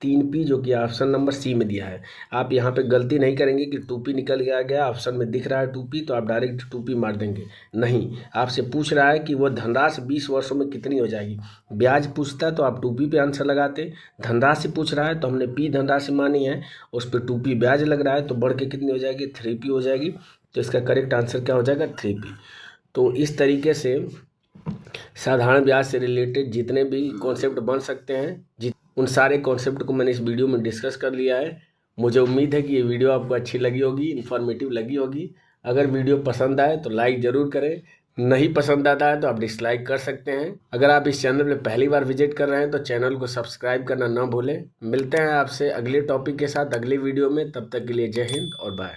3P, जो कि ऑप्शन नंबर सी में दिया है। आप यहाँ पे गलती नहीं करेंगे कि 2P निकल के आ गया, ऑप्शन में दिख रहा है 2P, तो आप डायरेक्ट 2P मार देंगे। नहीं, आपसे पूछ रहा है कि वो धनराशि 20 वर्षों में कितनी हो जाएगी। ब्याज पूछता है तो आप 2P पे आंसर लगाते, धनराशि पूछ रहा है तो हमने P धनराशि मानी है, उस पर 2P ब्याज लग रहा है, तो बढ़ के कितनी हो जाएगी, 3P हो जाएगी। तो इसका करेक्ट आंसर क्या हो जाएगा, 3P। तो इस तरीके से साधारण ब्याज से रिलेटेड जितने भी कॉन्सेप्ट बन सकते हैं, उन सारे कॉन्सेप्ट को मैंने इस वीडियो में डिस्कस कर लिया है। मुझे उम्मीद है कि ये वीडियो आपको अच्छी लगी होगी, इन्फॉर्मेटिव लगी होगी। अगर वीडियो पसंद आए तो लाइक ज़रूर करें, नहीं पसंद आता है तो आप डिसलाइक कर सकते हैं। अगर आप इस चैनल में पहली बार विजिट कर रहे हैं तो चैनल को सब्सक्राइब करना ना भूलें। मिलते हैं आपसे अगले टॉपिक के साथ अगले वीडियो में, तब तक के लिए जय हिंद और बाय।